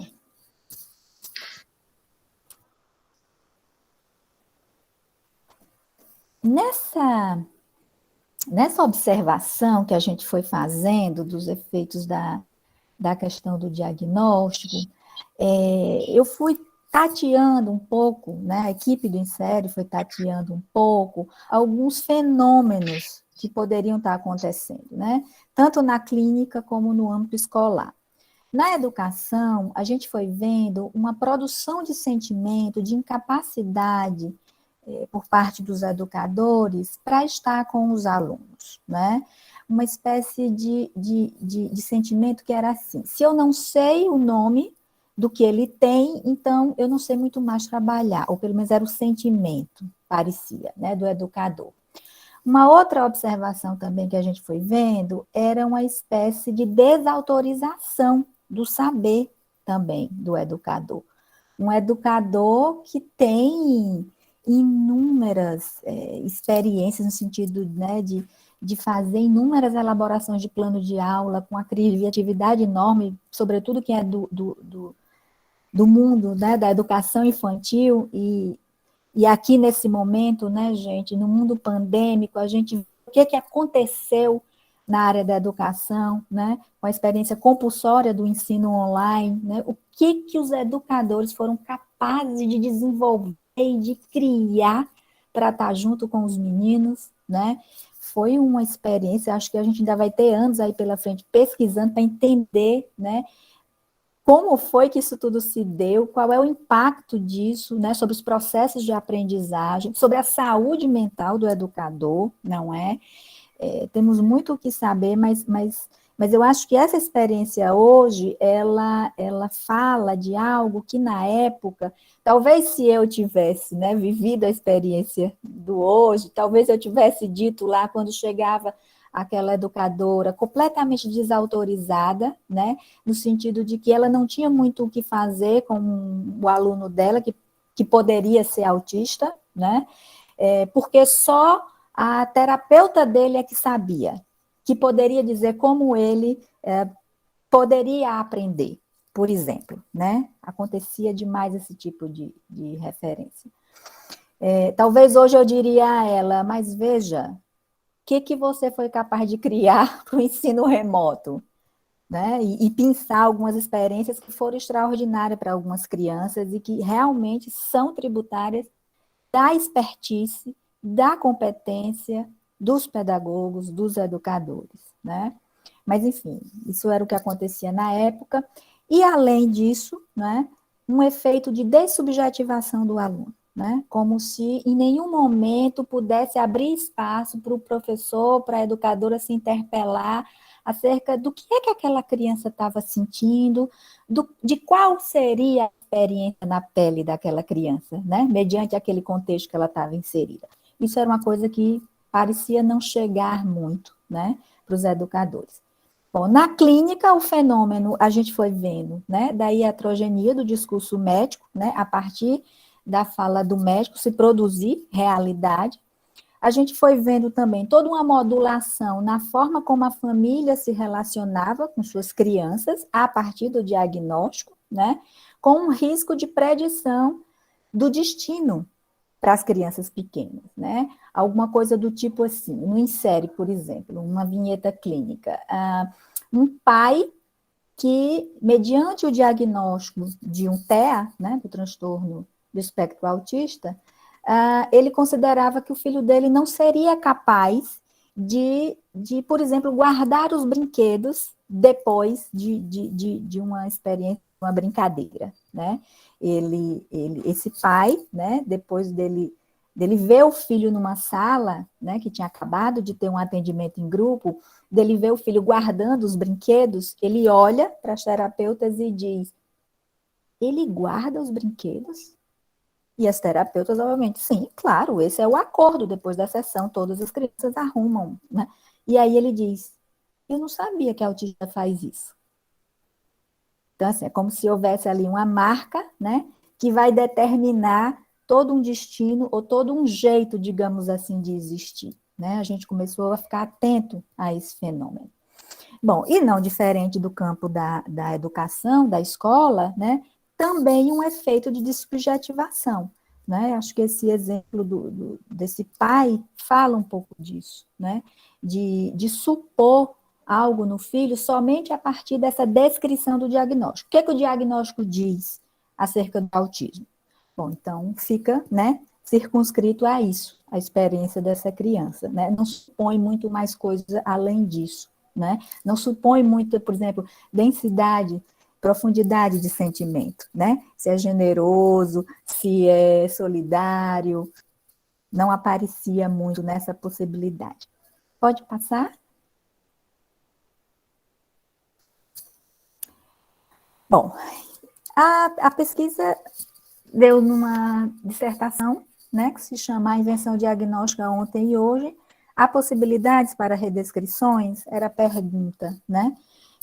Nessa observação que a gente foi fazendo dos efeitos da questão do diagnóstico, eu fui tateando um pouco, né? A equipe do Insere foi tateando um pouco alguns fenômenos que poderiam estar acontecendo, né? Tanto na clínica como no âmbito escolar. Na educação, a gente foi vendo uma produção de sentimento, de incapacidade por parte dos educadores para estar com os alunos, né? Uma espécie de sentimento que era assim, se eu não sei o nome do que ele tem, então eu não sei muito mais trabalhar, ou pelo menos era o sentimento, parecia, né, do educador. Uma outra observação também que a gente foi vendo era uma espécie de desautorização do saber também do educador. Um educador que tem inúmeras experiências no sentido, né, de fazer inúmeras elaborações de plano de aula com a criatividade enorme, sobretudo quem é do mundo, né, da educação infantil, e aqui nesse momento, né, gente, no mundo pandêmico, a gente vê o que aconteceu na área da educação, né, com a experiência compulsória do ensino online, né, o que os educadores foram capazes de desenvolver e de criar para estar junto com os meninos, né, foi uma experiência, acho que a gente ainda vai ter anos aí pela frente pesquisando para entender, né, como foi que isso tudo se deu, qual é o impacto disso, né, sobre os processos de aprendizagem, sobre a saúde mental do educador, não é? Temos muito o que saber, mas eu acho que essa experiência hoje, ela fala de algo que na época, talvez se eu tivesse, né, vivido a experiência do hoje, talvez eu tivesse dito lá quando chegava aquela educadora completamente desautorizada, né, no sentido de que ela não tinha muito o que fazer com o aluno dela, que poderia ser autista, né, porque só a terapeuta dele é que sabia, que poderia dizer como ele poderia aprender, por exemplo, né, acontecia demais esse tipo de referência. Talvez hoje eu diria a ela, mas veja, que você foi capaz de criar para o ensino remoto, né? E pensar algumas experiências que foram extraordinárias para algumas crianças e que realmente são tributárias da expertise, da competência dos pedagogos, dos educadores, né? Mas, enfim, isso era o que acontecia na época. E, além disso, né, um efeito de dessubjetivação do aluno, né? Como se em nenhum momento pudesse abrir espaço para o professor, para a educadora se interpelar acerca do que é que aquela criança estava sentindo, de qual seria a experiência na pele daquela criança, né? Mediante aquele contexto que ela estava inserida. Isso era uma coisa que parecia não chegar muito, né, para os educadores. Bom, na clínica, o fenômeno a gente foi vendo, né, da iatrogenia do discurso médico, né, a partir da fala do médico se produzir realidade. A gente foi vendo também toda uma modulação na forma como a família se relacionava com suas crianças a partir do diagnóstico, né, com um risco de predição do destino para as crianças pequenas, né? Alguma coisa do tipo assim, no Insere, por exemplo, uma vinheta clínica, um pai que, mediante o diagnóstico de um TEA, né, do transtorno do espectro autista, ele considerava que o filho dele não seria capaz de, por exemplo, guardar os brinquedos depois de uma experiência, uma brincadeira, né? Esse pai, né, depois dele ver o filho numa sala, né, que tinha acabado de ter um atendimento em grupo, dele ver o filho guardando os brinquedos, ele olha para as terapeutas e diz, ele guarda os brinquedos? E as terapeutas, obviamente, sim, claro, esse é o acordo, depois da sessão, todas as crianças arrumam, né? E aí ele diz, eu não sabia que a autista faz isso. Então, assim, é como se houvesse ali uma marca, né, que vai determinar todo um destino ou todo um jeito, digamos assim, de existir, né? A gente começou a ficar atento a esse fenômeno. Bom, e não diferente do campo da educação, da escola, né, também um efeito de dessubjetivação, né? Acho que esse exemplo desse pai fala um pouco disso, né? De supor algo no filho somente a partir dessa descrição do diagnóstico. O que o diagnóstico diz acerca do autismo. Bom, então fica, né, circunscrito a isso, a experiência dessa criança, né? Não supõe muito mais coisa além disso, né? Não supõe muito, por exemplo, densidade, profundidade de sentimento, né? Se é generoso, se é solidário, não aparecia muito nessa possibilidade. Pode passar? Bom, a pesquisa deu numa dissertação, né, que se chama A Invenção Diagnóstica Ontem e Hoje. Há possibilidades para redescrições? Era a pergunta, né?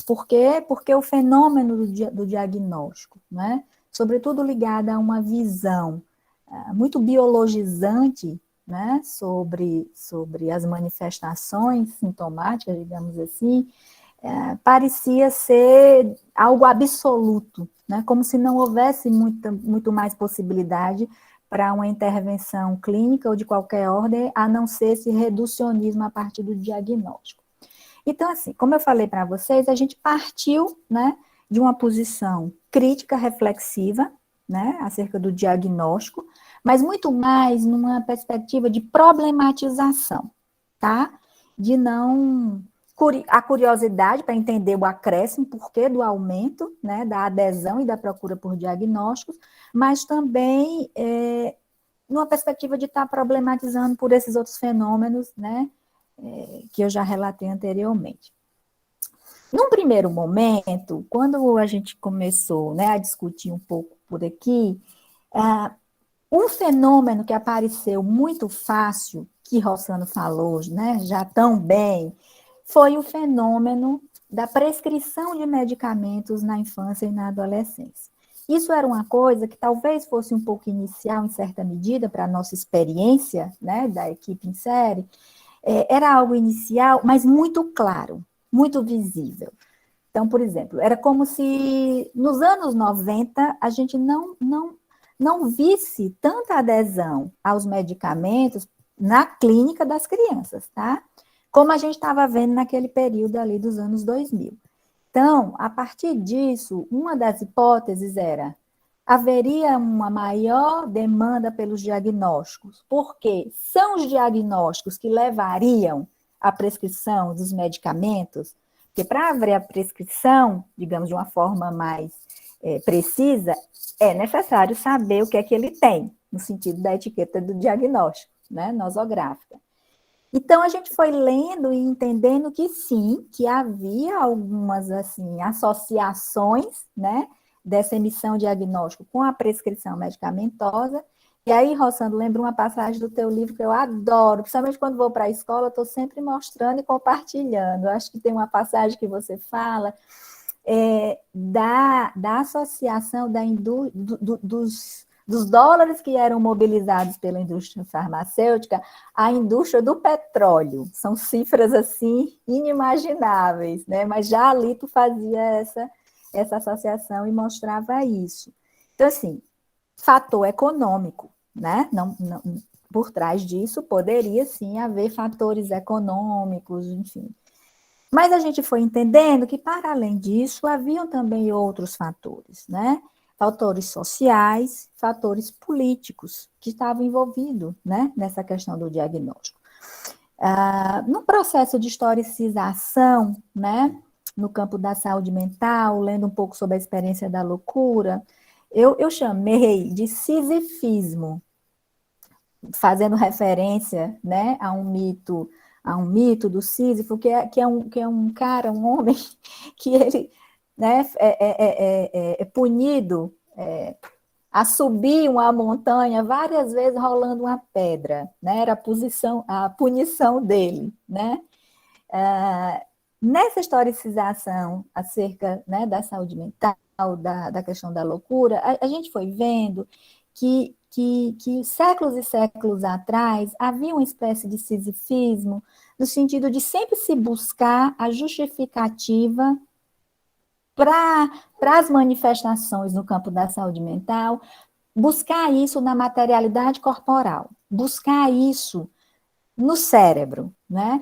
Por quê? Porque o fenômeno do diagnóstico, né, sobretudo ligado a uma visão muito biologizante, né, sobre as manifestações sintomáticas, digamos assim, parecia ser algo absoluto, né, como se não houvesse muito mais possibilidade para uma intervenção clínica ou de qualquer ordem, a não ser esse reducionismo a partir do diagnóstico. Então, assim, como eu falei para vocês, a gente partiu, né, de uma posição crítica, reflexiva, né, acerca do diagnóstico, mas muito mais numa perspectiva de problematização, tá? De não... A curiosidade para entender o acréscimo, porquê do aumento, né, da adesão e da procura por diagnósticos, mas também numa perspectiva de estar problematizando por esses outros fenômenos, né, que eu já relatei anteriormente. Num primeiro momento, quando a gente começou, né, a discutir um pouco por aqui, um fenômeno que apareceu muito fácil, que Rossano falou, né, já tão bem, foi o fenômeno da prescrição de medicamentos na infância e na adolescência. Isso era uma coisa que talvez fosse um pouco inicial, em certa medida, para a nossa experiência, né, da equipe em série. Era algo inicial, mas muito claro, muito visível. Então, por exemplo, era como se nos anos 90 a gente não visse tanta adesão aos medicamentos na clínica das crianças, tá? Como a gente estava vendo naquele período ali dos anos 2000. Então, a partir disso, uma das hipóteses era: haveria uma maior demanda pelos diagnósticos, porque são os diagnósticos que levariam à prescrição dos medicamentos, porque para haver a prescrição, digamos, de uma forma mais precisa, é necessário saber o que é que ele tem, no sentido da etiqueta do diagnóstico, né, nosográfica. Então, a gente foi lendo e entendendo que sim, que havia algumas, assim, associações, né, dessa emissão diagnóstico com a prescrição medicamentosa. E aí, Rossano, lembra uma passagem do teu livro que eu adoro, principalmente quando vou para a escola, estou sempre mostrando e compartilhando. Eu acho que tem uma passagem que você fala da associação dos dólares que eram mobilizados pela indústria farmacêutica à indústria do petróleo. São cifras, assim, inimagináveis, né? Mas já ali tu fazia essa associação e mostrava isso. Então, assim, fator econômico, né? Não, por trás disso poderia, sim, haver fatores econômicos, enfim. Mas a gente foi entendendo que, para além disso, haviam também outros fatores, né? Fatores sociais, fatores políticos que estavam envolvidos, né, nessa questão do diagnóstico. No processo de historicização, né, no campo da saúde mental, lendo um pouco sobre a experiência da loucura, eu chamei de sisifismo, fazendo referência, né, a um mito do Sísifo, que é um cara, um homem, que ele, né, é punido a subir uma montanha várias vezes rolando uma pedra, né? Era a punição dele, né? Nessa historicização acerca, né, da saúde mental, da questão da loucura, a gente foi vendo que séculos e séculos atrás havia uma espécie de sisifismo, no sentido de sempre se buscar a justificativa para as manifestações no campo da saúde mental, buscar isso na materialidade corporal, buscar isso no cérebro, né?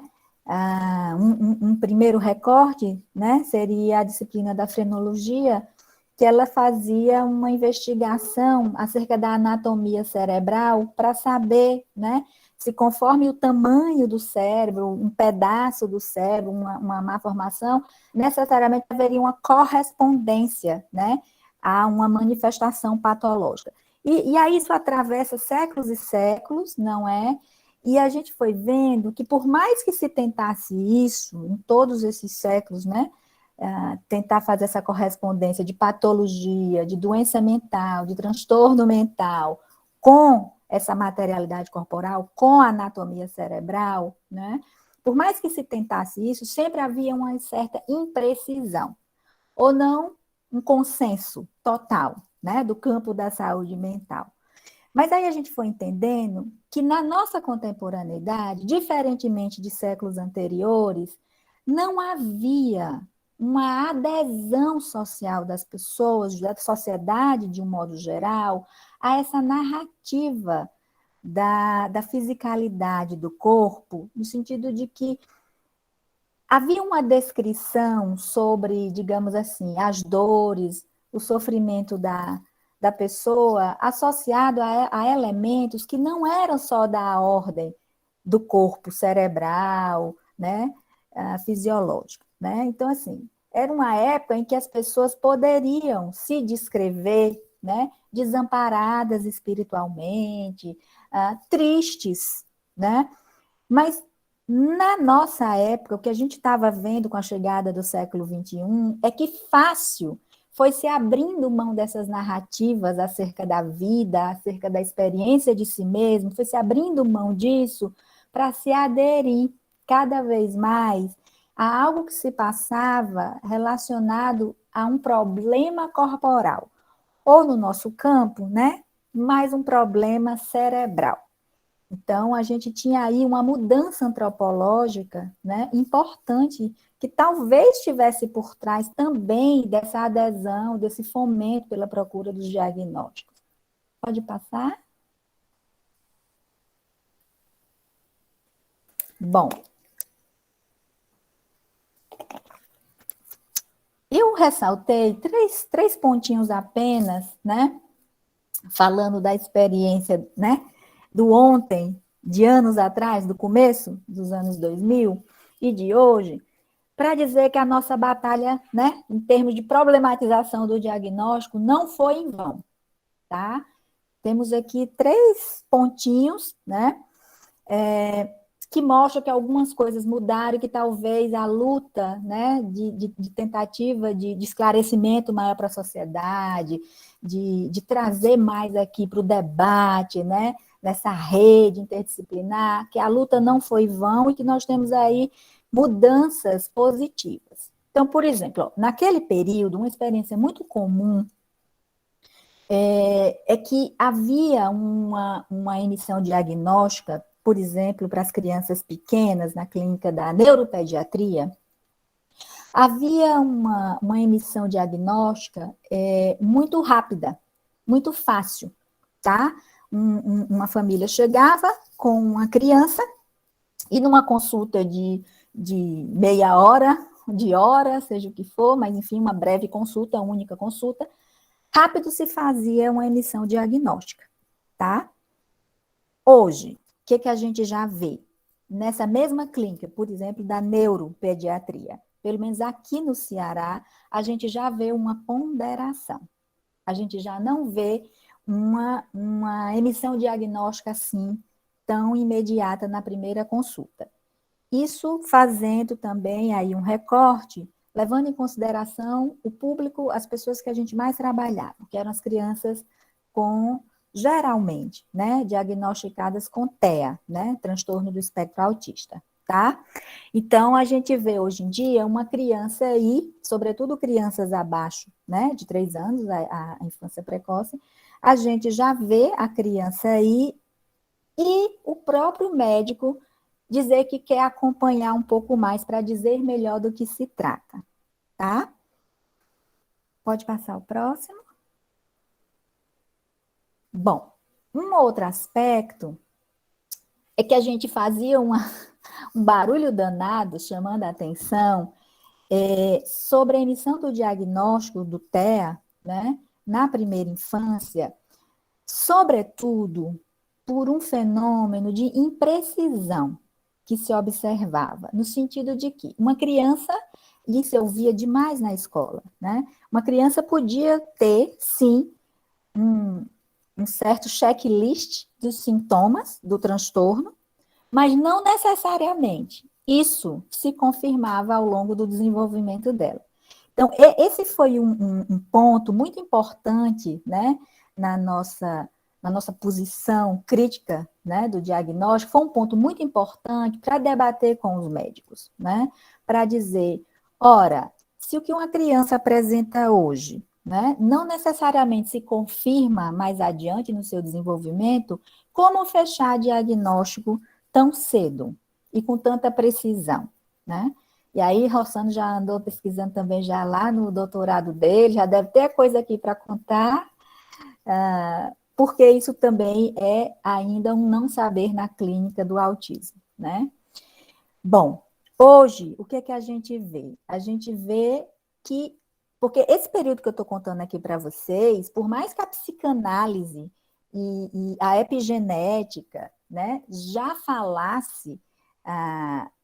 Um primeiro recorte, né, seria a disciplina da frenologia, que ela fazia uma investigação acerca da anatomia cerebral para saber, né, se conforme o tamanho do cérebro, um pedaço do cérebro, uma má formação, necessariamente haveria uma correspondência, né, a uma manifestação patológica. E aí isso atravessa séculos e séculos, não é? E a gente foi vendo que por mais que se tentasse isso, em todos esses séculos, né, tentar fazer essa correspondência de patologia, de doença mental, de transtorno mental, com essa materialidade corporal, com a anatomia cerebral, né? Por mais que se tentasse isso, sempre havia uma certa imprecisão, ou não um consenso total, né, do campo da saúde mental. Mas aí a gente foi entendendo que na nossa contemporaneidade, diferentemente de séculos anteriores, não havia uma adesão social das pessoas, da sociedade de um modo geral, a essa narrativa da fisicalidade do corpo, no sentido de que havia uma descrição sobre, digamos assim, as dores, o sofrimento da pessoa associado a elementos que não eram só da ordem do corpo cerebral, né, fisiológico, né? Então, assim, era uma época em que as pessoas poderiam se descrever, né, desamparadas espiritualmente, tristes, né? Mas na nossa época, o que a gente estava vendo com a chegada do século XXI é que fácil foi se abrindo mão dessas narrativas acerca da vida, acerca da experiência de si mesmo, foi se abrindo mão disso para se aderir cada vez mais a algo que se passava relacionado a um problema corporal, ou no nosso campo, né, mais um problema cerebral. Então, a gente tinha aí uma mudança antropológica, né, importante, que talvez estivesse por trás também dessa adesão, desse fomento pela procura dos diagnósticos. Pode passar? Bom, eu ressaltei três pontinhos apenas, né, falando da experiência, né, do ontem, de anos atrás, do começo dos anos 2000 e de hoje, para dizer que a nossa batalha, né, em termos de problematização do diagnóstico, não foi em vão, tá? Temos aqui 3 pontinhos, né, que mostram que algumas coisas mudaram e que talvez a luta, né, de tentativa de esclarecimento maior para a sociedade, de trazer mais aqui para o debate, né, nessa rede interdisciplinar, que a luta não foi vão e que nós temos aí mudanças positivas. Então, por exemplo, naquele período, uma experiência muito comum é que havia uma emissão diagnóstica, por exemplo, para as crianças pequenas, na clínica da neuropediatria, havia uma emissão diagnóstica muito rápida, muito fácil, tá? Uma família chegava com uma criança e numa consulta de meia hora, de hora, seja o que for, mas enfim, uma breve consulta, única consulta, rápido se fazia uma emissão diagnóstica, tá? Hoje, o que a gente já vê? Nessa mesma clínica, por exemplo, da neuropediatria, pelo menos aqui no Ceará, a gente já vê uma ponderação. A gente já não vê uma emissão diagnóstica assim, tão imediata na primeira consulta. Isso fazendo também aí um recorte, levando em consideração o público, as pessoas que a gente mais trabalhava, que eram as crianças geralmente, né, diagnosticadas com TEA, né, transtorno do espectro autista, tá? Então, a gente vê hoje em dia uma criança aí, sobretudo crianças abaixo, né, de 3 anos, a infância precoce, a gente já vê a criança aí e o próprio médico dizer que quer acompanhar um pouco mais para dizer melhor do que se trata, tá? Pode passar o próximo. Bom, um outro aspecto é que a gente fazia um barulho danado, chamando a atenção, sobre a emissão do diagnóstico do TEA, né, na primeira infância, sobretudo por um fenômeno de imprecisão que se observava, no sentido de que uma criança, isso eu via demais na escola, né? Uma criança podia ter, sim, um certo checklist dos sintomas do transtorno, mas não necessariamente isso se confirmava ao longo do desenvolvimento dela. Então, esse foi um ponto muito importante, né, na nossa posição crítica, né, do diagnóstico, foi um ponto muito importante para debater com os médicos, né, para dizer, ora, se o que uma criança apresenta hoje, né, não necessariamente se confirma mais adiante no seu desenvolvimento, como fechar diagnóstico tão cedo e com tanta precisão, né? E aí, Rossano já andou pesquisando também já lá no doutorado dele, já deve ter coisa aqui para contar, porque isso também é ainda um não saber na clínica do autismo, né? Bom, hoje, o que é que a gente vê? A gente vê que, porque esse período que eu estou contando aqui para vocês, por mais que a psicanálise e a epigenética, né, já falasse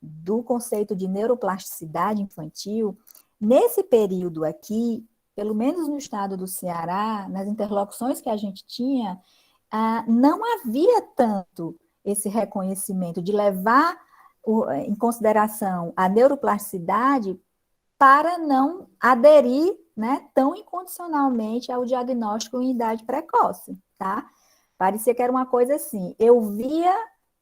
do conceito de neuroplasticidade infantil, nesse período aqui, pelo menos no estado do Ceará, nas interlocuções que a gente tinha, não havia tanto esse reconhecimento de levar em consideração a neuroplasticidade para não aderir, né, tão incondicionalmente ao diagnóstico em idade precoce, tá? Parecia que era uma coisa assim, eu via,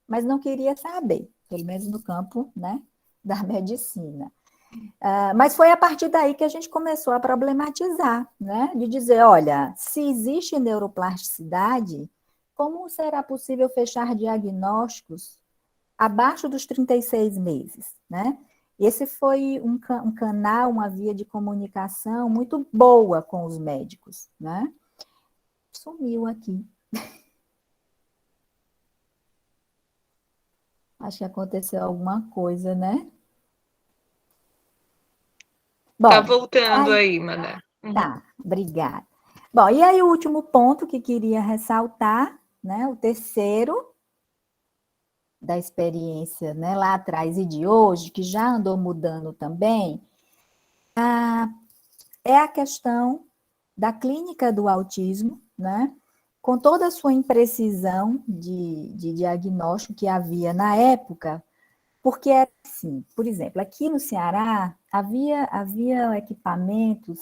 mas não queria saber, pelo menos no campo, né, da medicina. Mas foi a partir daí que a gente começou a problematizar, né, de dizer, olha, se existe neuroplasticidade, como será possível fechar diagnósticos abaixo dos 36 meses, né? Esse foi um canal, uma via de comunicação muito boa com os médicos, né? Sumiu aqui. Acho que aconteceu alguma coisa, né? Bom, tá voltando aí, Maná. Tá, obrigada. Bom, e aí o último ponto que queria ressaltar, né? O terceiro da experiência, né, lá atrás e de hoje, que já andou mudando também, é a questão da clínica do autismo, né, com toda a sua imprecisão de diagnóstico que havia na época, porque é assim, por exemplo, aqui no Ceará havia equipamentos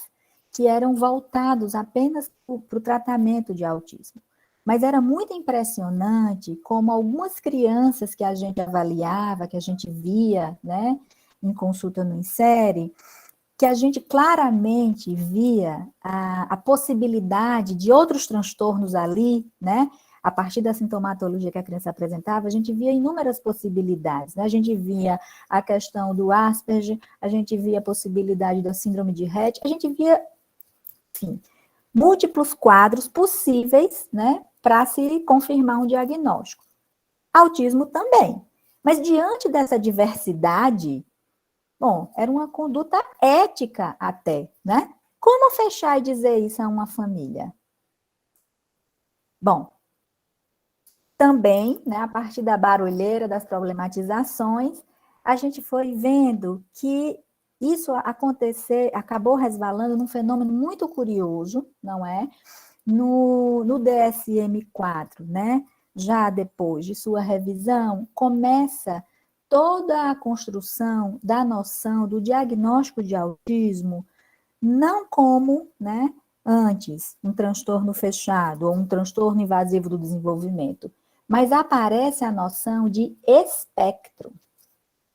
que eram voltados apenas para o tratamento de autismo. Mas era muito impressionante como algumas crianças que a gente avaliava, que a gente via, né, em consulta no INSERE, que a gente claramente via a possibilidade de outros transtornos ali, né, a partir da sintomatologia que a criança apresentava, a gente via inúmeras possibilidades, né? A gente via a questão do Asperger, a gente via a possibilidade da síndrome de Rett, a gente via, enfim, múltiplos quadros possíveis, né, para se confirmar um diagnóstico. Autismo também. Mas diante dessa diversidade, bom, era uma conduta ética até, né? Como fechar e dizer isso a uma família? Bom, também, né, a partir da barulheira, das problematizações, a gente foi vendo que isso acabou resvalando num fenômeno muito curioso, não é? No DSM-4, né? Já depois de sua revisão, começa toda a construção da noção do diagnóstico de autismo, não como, né, antes, um transtorno fechado ou um transtorno invasivo do desenvolvimento, mas aparece a noção de espectro,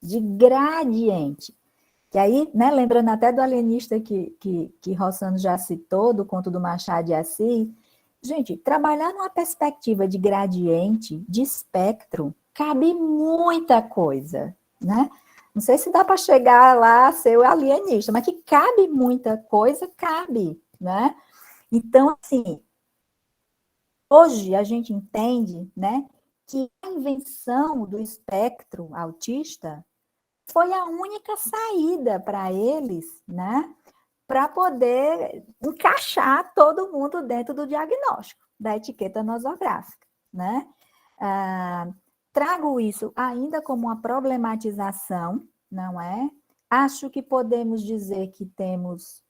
de gradiente. Que aí, né, lembrando até do alienista que Rossano já citou, do conto do Machado de Assis, gente, trabalhar numa perspectiva de gradiente, de espectro, cabe muita coisa, né? Não sei se dá para chegar lá a ser o alienista, mas que cabe muita coisa, cabe, né? Então, assim, hoje a gente entende, né, que a invenção do espectro autista foi a única saída para eles, né, para poder encaixar todo mundo dentro do diagnóstico, da etiqueta nosográfica, né? Trago isso ainda como uma problematização, não é? Acho que podemos dizer que temos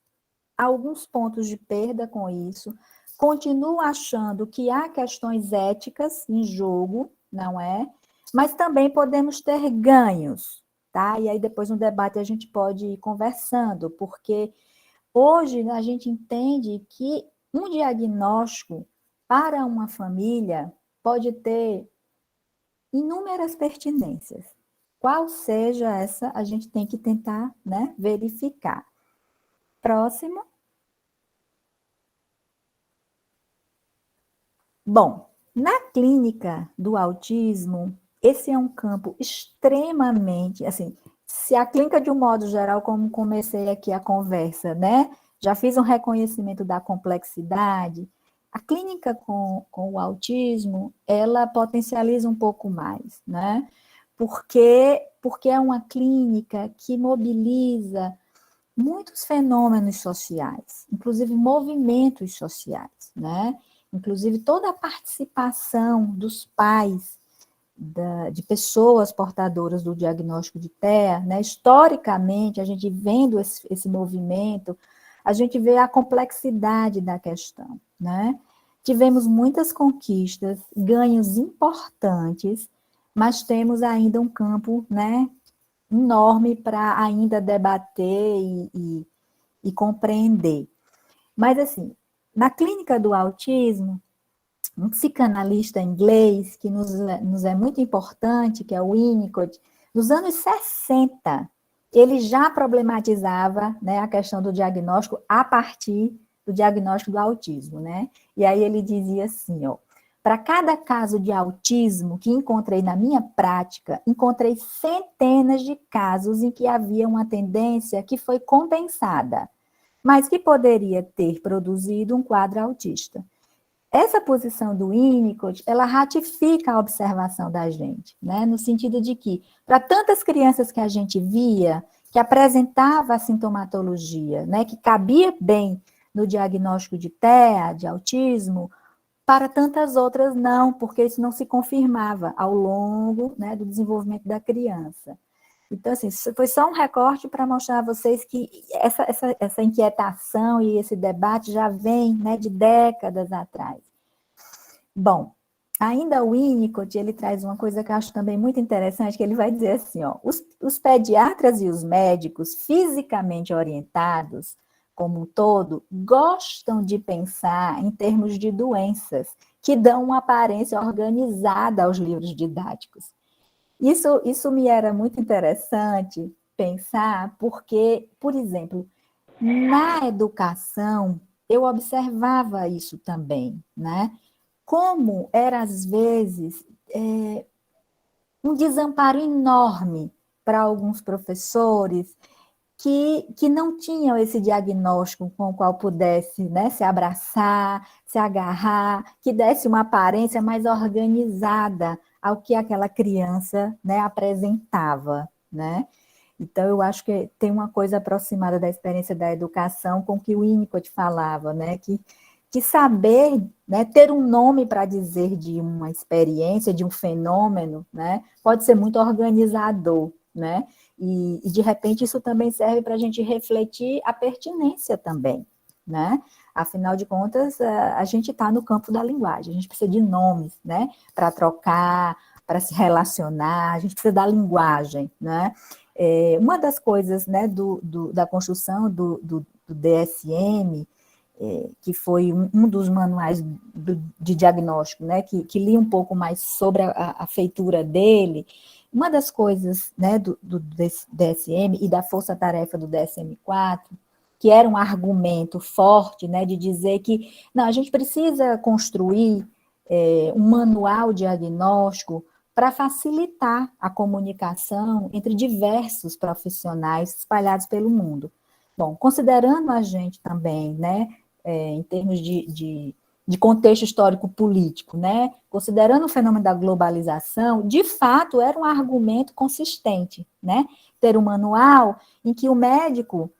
alguns pontos de perda com isso. Continuo achando que há questões éticas em jogo, não é? Mas também podemos ter ganhos, tá? E aí depois no debate a gente pode ir conversando, porque hoje a gente entende que um diagnóstico para uma família pode ter inúmeras pertinências. Qual seja essa, a gente tem que tentar, né, verificar. Próximo. Bom, na clínica do autismo, esse é um campo extremamente, assim, se a clínica de um modo geral, como comecei aqui a conversa, né, já fiz um reconhecimento da complexidade, a clínica com o autismo, ela potencializa um pouco mais, né, porque é uma clínica que mobiliza muitos fenômenos sociais, inclusive movimentos sociais, né? Inclusive toda a participação dos pais, de pessoas portadoras do diagnóstico de TEA, né? Historicamente, a gente vendo esse movimento, a gente vê a complexidade da questão, né? Tivemos muitas conquistas, ganhos importantes, mas temos ainda um campo, né, enorme para ainda debater e compreender. Mas, assim, na clínica do autismo, um psicanalista inglês que nos é muito importante, que é o Winnicott, nos anos 60, ele já problematizava, né, a questão do diagnóstico a partir do diagnóstico do autismo, né? E aí ele dizia assim, ó, para cada caso de autismo que encontrei na minha prática, encontrei centenas de casos em que havia uma tendência que foi compensada, mas que poderia ter produzido um quadro autista. Essa posição do Winnicott, ela ratifica a observação da gente, né? No sentido de que, para tantas crianças que a gente via, que apresentava a sintomatologia, né, que cabia bem no diagnóstico de TEA, de autismo, para tantas outras não, porque isso não se confirmava ao longo, né, do desenvolvimento da criança. Então, assim, isso foi só um recorte para mostrar a vocês que essa inquietação e esse debate já vem, né, de décadas atrás. Bom, ainda o Winnicott, ele traz uma coisa que eu acho também muito interessante, que ele vai dizer assim, ó, os pediatras e os médicos fisicamente orientados, como um todo, gostam de pensar em termos de doenças que dão uma aparência organizada aos livros didáticos. Isso me era muito interessante pensar, porque, por exemplo, na educação, eu observava isso também, né? Como era, às vezes, um desamparo enorme para alguns professores que não tinham esse diagnóstico com o qual pudesse, né, se abraçar, se agarrar, que desse uma aparência mais organizada ao que aquela criança, né, apresentava, né? Então, eu acho que tem uma coisa aproximada da experiência da educação com o que o Winnicott falava, né, que saber, né, ter um nome para dizer de uma experiência, de um fenômeno, né, pode ser muito organizador, né? E, de repente, isso também serve para a gente refletir a pertinência também, né? Afinal de contas, a gente está no campo da linguagem, a gente precisa de nomes, né? Para trocar, para se relacionar, a gente precisa da linguagem, né? Uma das coisas, né, da construção do DSM, que foi um dos manuais de diagnóstico, né, que li um pouco mais sobre a feitura dele. Uma das coisas, né, do DSM e da força-tarefa do DSM-4, que era um argumento forte, né, de dizer que não, a gente precisa construir um manual diagnóstico para facilitar a comunicação entre diversos profissionais espalhados pelo mundo. Bom, considerando a gente também, né, em termos de contexto histórico-político, né? Considerando o fenômeno da globalização, de fato, era um argumento consistente, né? Ter um manual em que o médico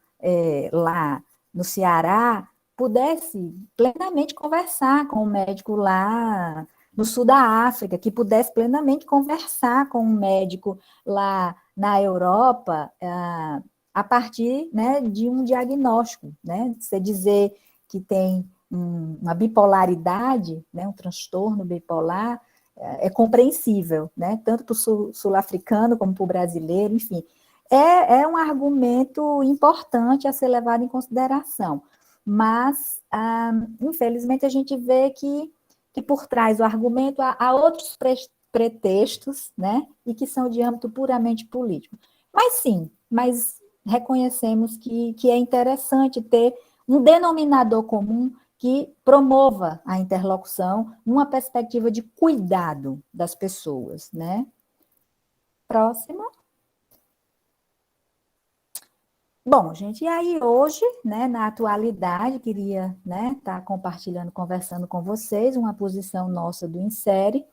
lá no Ceará, pudesse plenamente conversar com o médico lá no sul da África, que pudesse plenamente conversar com um médico lá na Europa, a partir, né, de um diagnóstico, né? Você dizer que tem uma bipolaridade, né, um transtorno bipolar, é compreensível, né? Tanto para o sul-africano como para o brasileiro, enfim. É um argumento importante a ser levado em consideração, mas, infelizmente, a gente vê que por trás do argumento há outros pretextos, né, e que são de âmbito puramente político. Mas sim, mas reconhecemos que é interessante ter um denominador comum que promova a interlocução numa perspectiva de cuidado das pessoas, né? Próximo. Bom, gente, e aí hoje, né, na atualidade, queria, né, estar compartilhando, conversando com vocês uma posição nossa do Insere,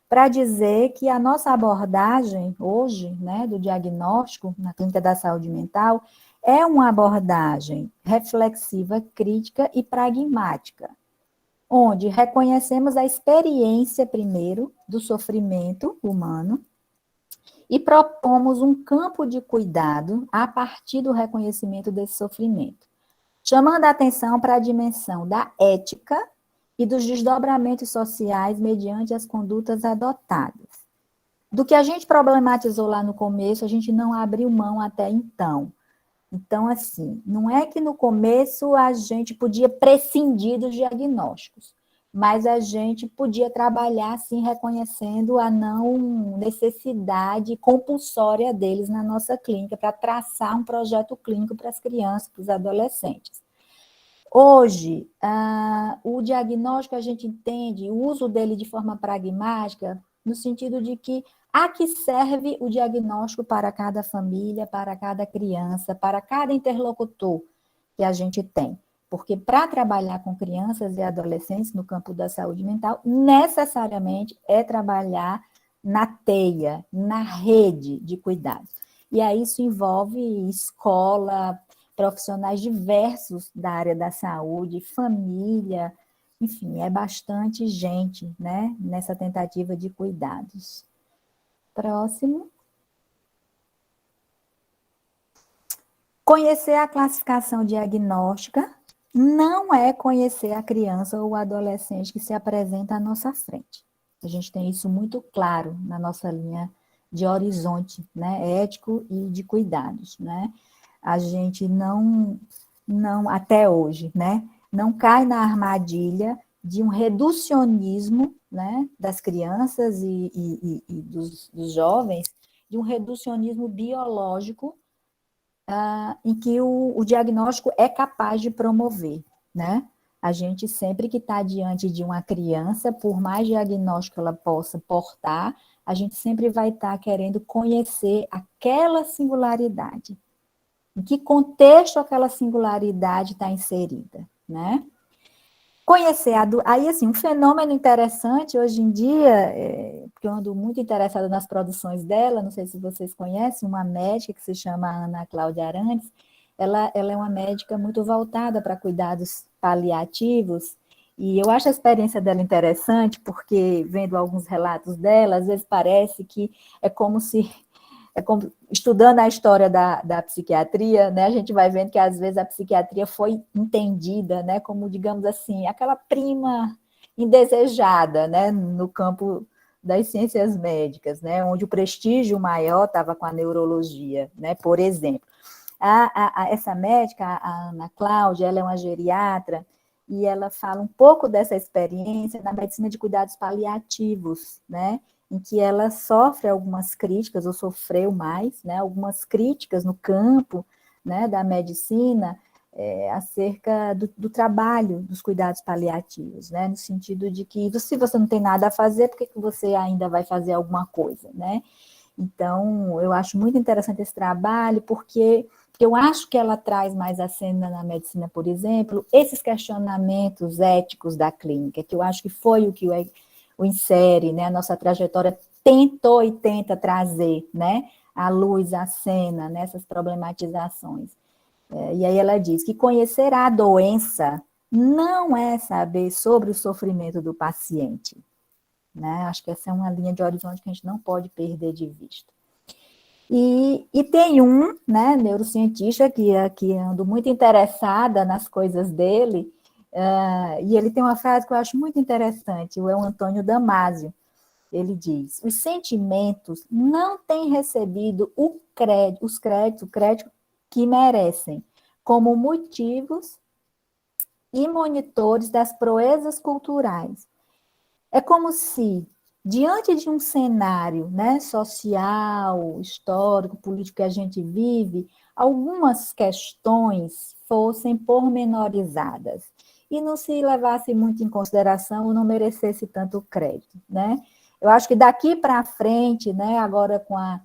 para dizer que a nossa abordagem hoje, né, do diagnóstico na clínica da saúde mental, é uma abordagem reflexiva, crítica e pragmática, onde reconhecemos a experiência, primeiro, do sofrimento humano, e propomos um campo de cuidado a partir do reconhecimento desse sofrimento, chamando a atenção para a dimensão da ética e dos desdobramentos sociais mediante as condutas adotadas. Do que a gente problematizou lá no começo, a gente não abriu mão até então. Então, assim, não é que no começo a gente podia prescindir dos diagnósticos, mas a gente podia trabalhar, sim, reconhecendo a não necessidade compulsória deles na nossa clínica, para traçar um projeto clínico para as crianças, para os adolescentes. Hoje, o diagnóstico a gente entende, o uso dele de forma pragmática, no sentido de que a que serve o diagnóstico para cada família, para cada criança, para cada interlocutor que a gente tem. Porque para trabalhar com crianças e adolescentes no campo da saúde mental, necessariamente é trabalhar na teia, na rede de cuidados. E aí isso envolve escola, profissionais diversos da área da saúde, família, enfim, é bastante gente, né, nessa tentativa de cuidados. Próximo. Conhecer a classificação diagnóstica não é conhecer a criança ou o adolescente que se apresenta à nossa frente. A gente tem isso muito claro na nossa linha de horizonte, né, ético e de cuidados, né? A gente não até hoje, né, não cai na armadilha de um reducionismo, né, das crianças e dos jovens, de um reducionismo biológico em que o diagnóstico é capaz de promover, né? A gente sempre que está diante de uma criança, por mais diagnóstico ela possa portar, a gente sempre vai estar querendo conhecer aquela singularidade. Em que contexto aquela singularidade está inserida, né? Conhecer aí, assim, um fenômeno interessante hoje em dia, porque eu ando muito interessada nas produções dela, não sei se vocês conhecem, uma médica que se chama Ana Cláudia Arantes, ela é uma médica muito voltada para cuidados paliativos, e eu acho a experiência dela interessante, porque vendo alguns relatos dela, às vezes parece que é como estudando a história da psiquiatria, né, a gente vai vendo que às vezes a psiquiatria foi entendida, né, como, digamos assim, aquela prima indesejada, né, no campo das ciências médicas, né, onde o prestígio maior estava com a neurologia, né, por exemplo. Essa médica, a Ana Cláudia, ela é uma geriatra e ela fala um pouco dessa experiência na medicina de cuidados paliativos, né, em que ela sofre algumas críticas, ou sofreu mais, né, algumas críticas no campo, né, da medicina, acerca do trabalho dos cuidados paliativos, né, no sentido de que, se você não tem nada a fazer, por que você ainda vai fazer alguma coisa, né? Então, eu acho muito interessante esse trabalho, porque eu acho que ela traz mais à cena na medicina, por exemplo, esses questionamentos éticos da clínica, que eu acho que foi o que o Insere, né, a nossa trajetória tentou e tenta trazer, né, à luz, à cena, nessas problematizações. E aí ela diz que conhecer a doença não é saber sobre o sofrimento do paciente, né? Acho que essa é uma linha de horizonte que a gente não pode perder de vista. E tem um, né, neurocientista que ando muito interessada nas coisas dele, e ele tem uma frase que eu acho muito interessante, é o Antônio Damasio. Ele diz: os sentimentos não têm recebido o crédito que merecem, como motivos e monitores das proezas culturais. É como se, diante de um cenário, né, social, histórico, político que a gente vive, algumas questões fossem pormenorizadas e não se levasse muito em consideração ou não merecesse tanto crédito, né? Eu acho que daqui para frente, né, agora com a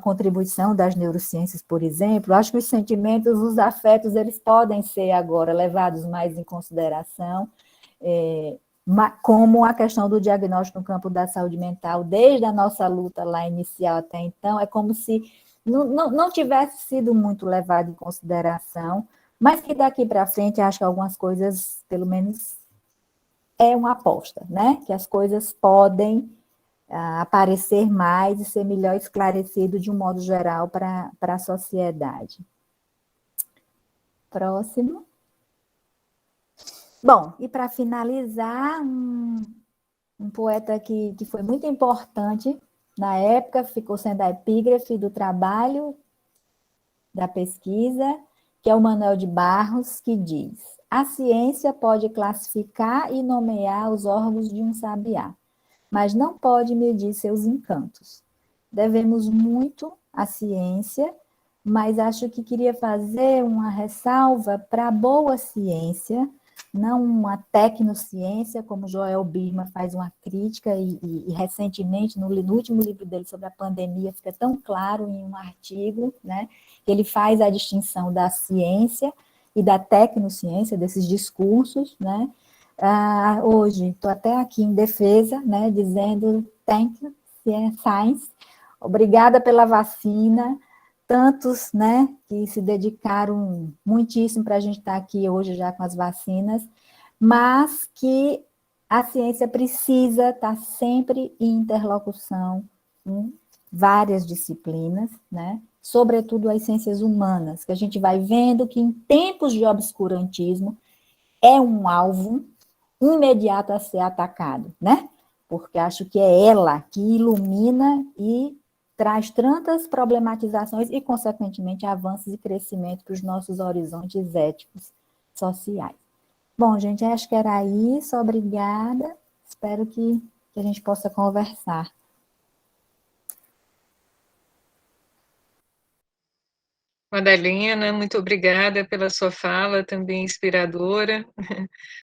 contribuição das neurociências, por exemplo, acho que os sentimentos, os afetos, eles podem ser agora levados mais em consideração, como a questão do diagnóstico no campo da saúde mental, desde a nossa luta lá inicial até então, é como se não tivesse sido muito levado em consideração, mas que daqui para frente, acho que algumas coisas, pelo menos, é uma aposta, né? Que as coisas podem aparecer mais e ser melhor esclarecido de um modo geral para a sociedade. Próximo. Bom, e para finalizar, um poeta que foi muito importante na época, ficou sendo a epígrafe do trabalho, da pesquisa, que é o Manuel de Barros, que diz: a ciência pode classificar e nomear os órgãos de um sabiá, mas não pode medir seus encantos. Devemos muito à ciência, mas acho que queria fazer uma ressalva para a boa ciência, não uma tecnociência, como Joel Birman faz uma crítica, e recentemente, no último livro dele sobre a pandemia, fica tão claro em um artigo, né, que ele faz a distinção da ciência e da tecnociência, desses discursos, né. Hoje, estou até aqui em defesa, né, dizendo thank you, science, obrigada pela vacina, tantos, né, que se dedicaram muitíssimo para a gente estar aqui hoje já com as vacinas, mas que a ciência precisa estar sempre em interlocução com várias disciplinas, né, sobretudo as ciências humanas, que a gente vai vendo que em tempos de obscurantismo é um alvo imediato a ser atacado, né? Porque acho que é ela que ilumina e traz tantas problematizações e, consequentemente, avanços e crescimento para os nossos horizontes éticos sociais. Bom, gente, acho que era isso. Obrigada. Espero que a gente possa conversar. Madalena, muito obrigada pela sua fala, também inspiradora.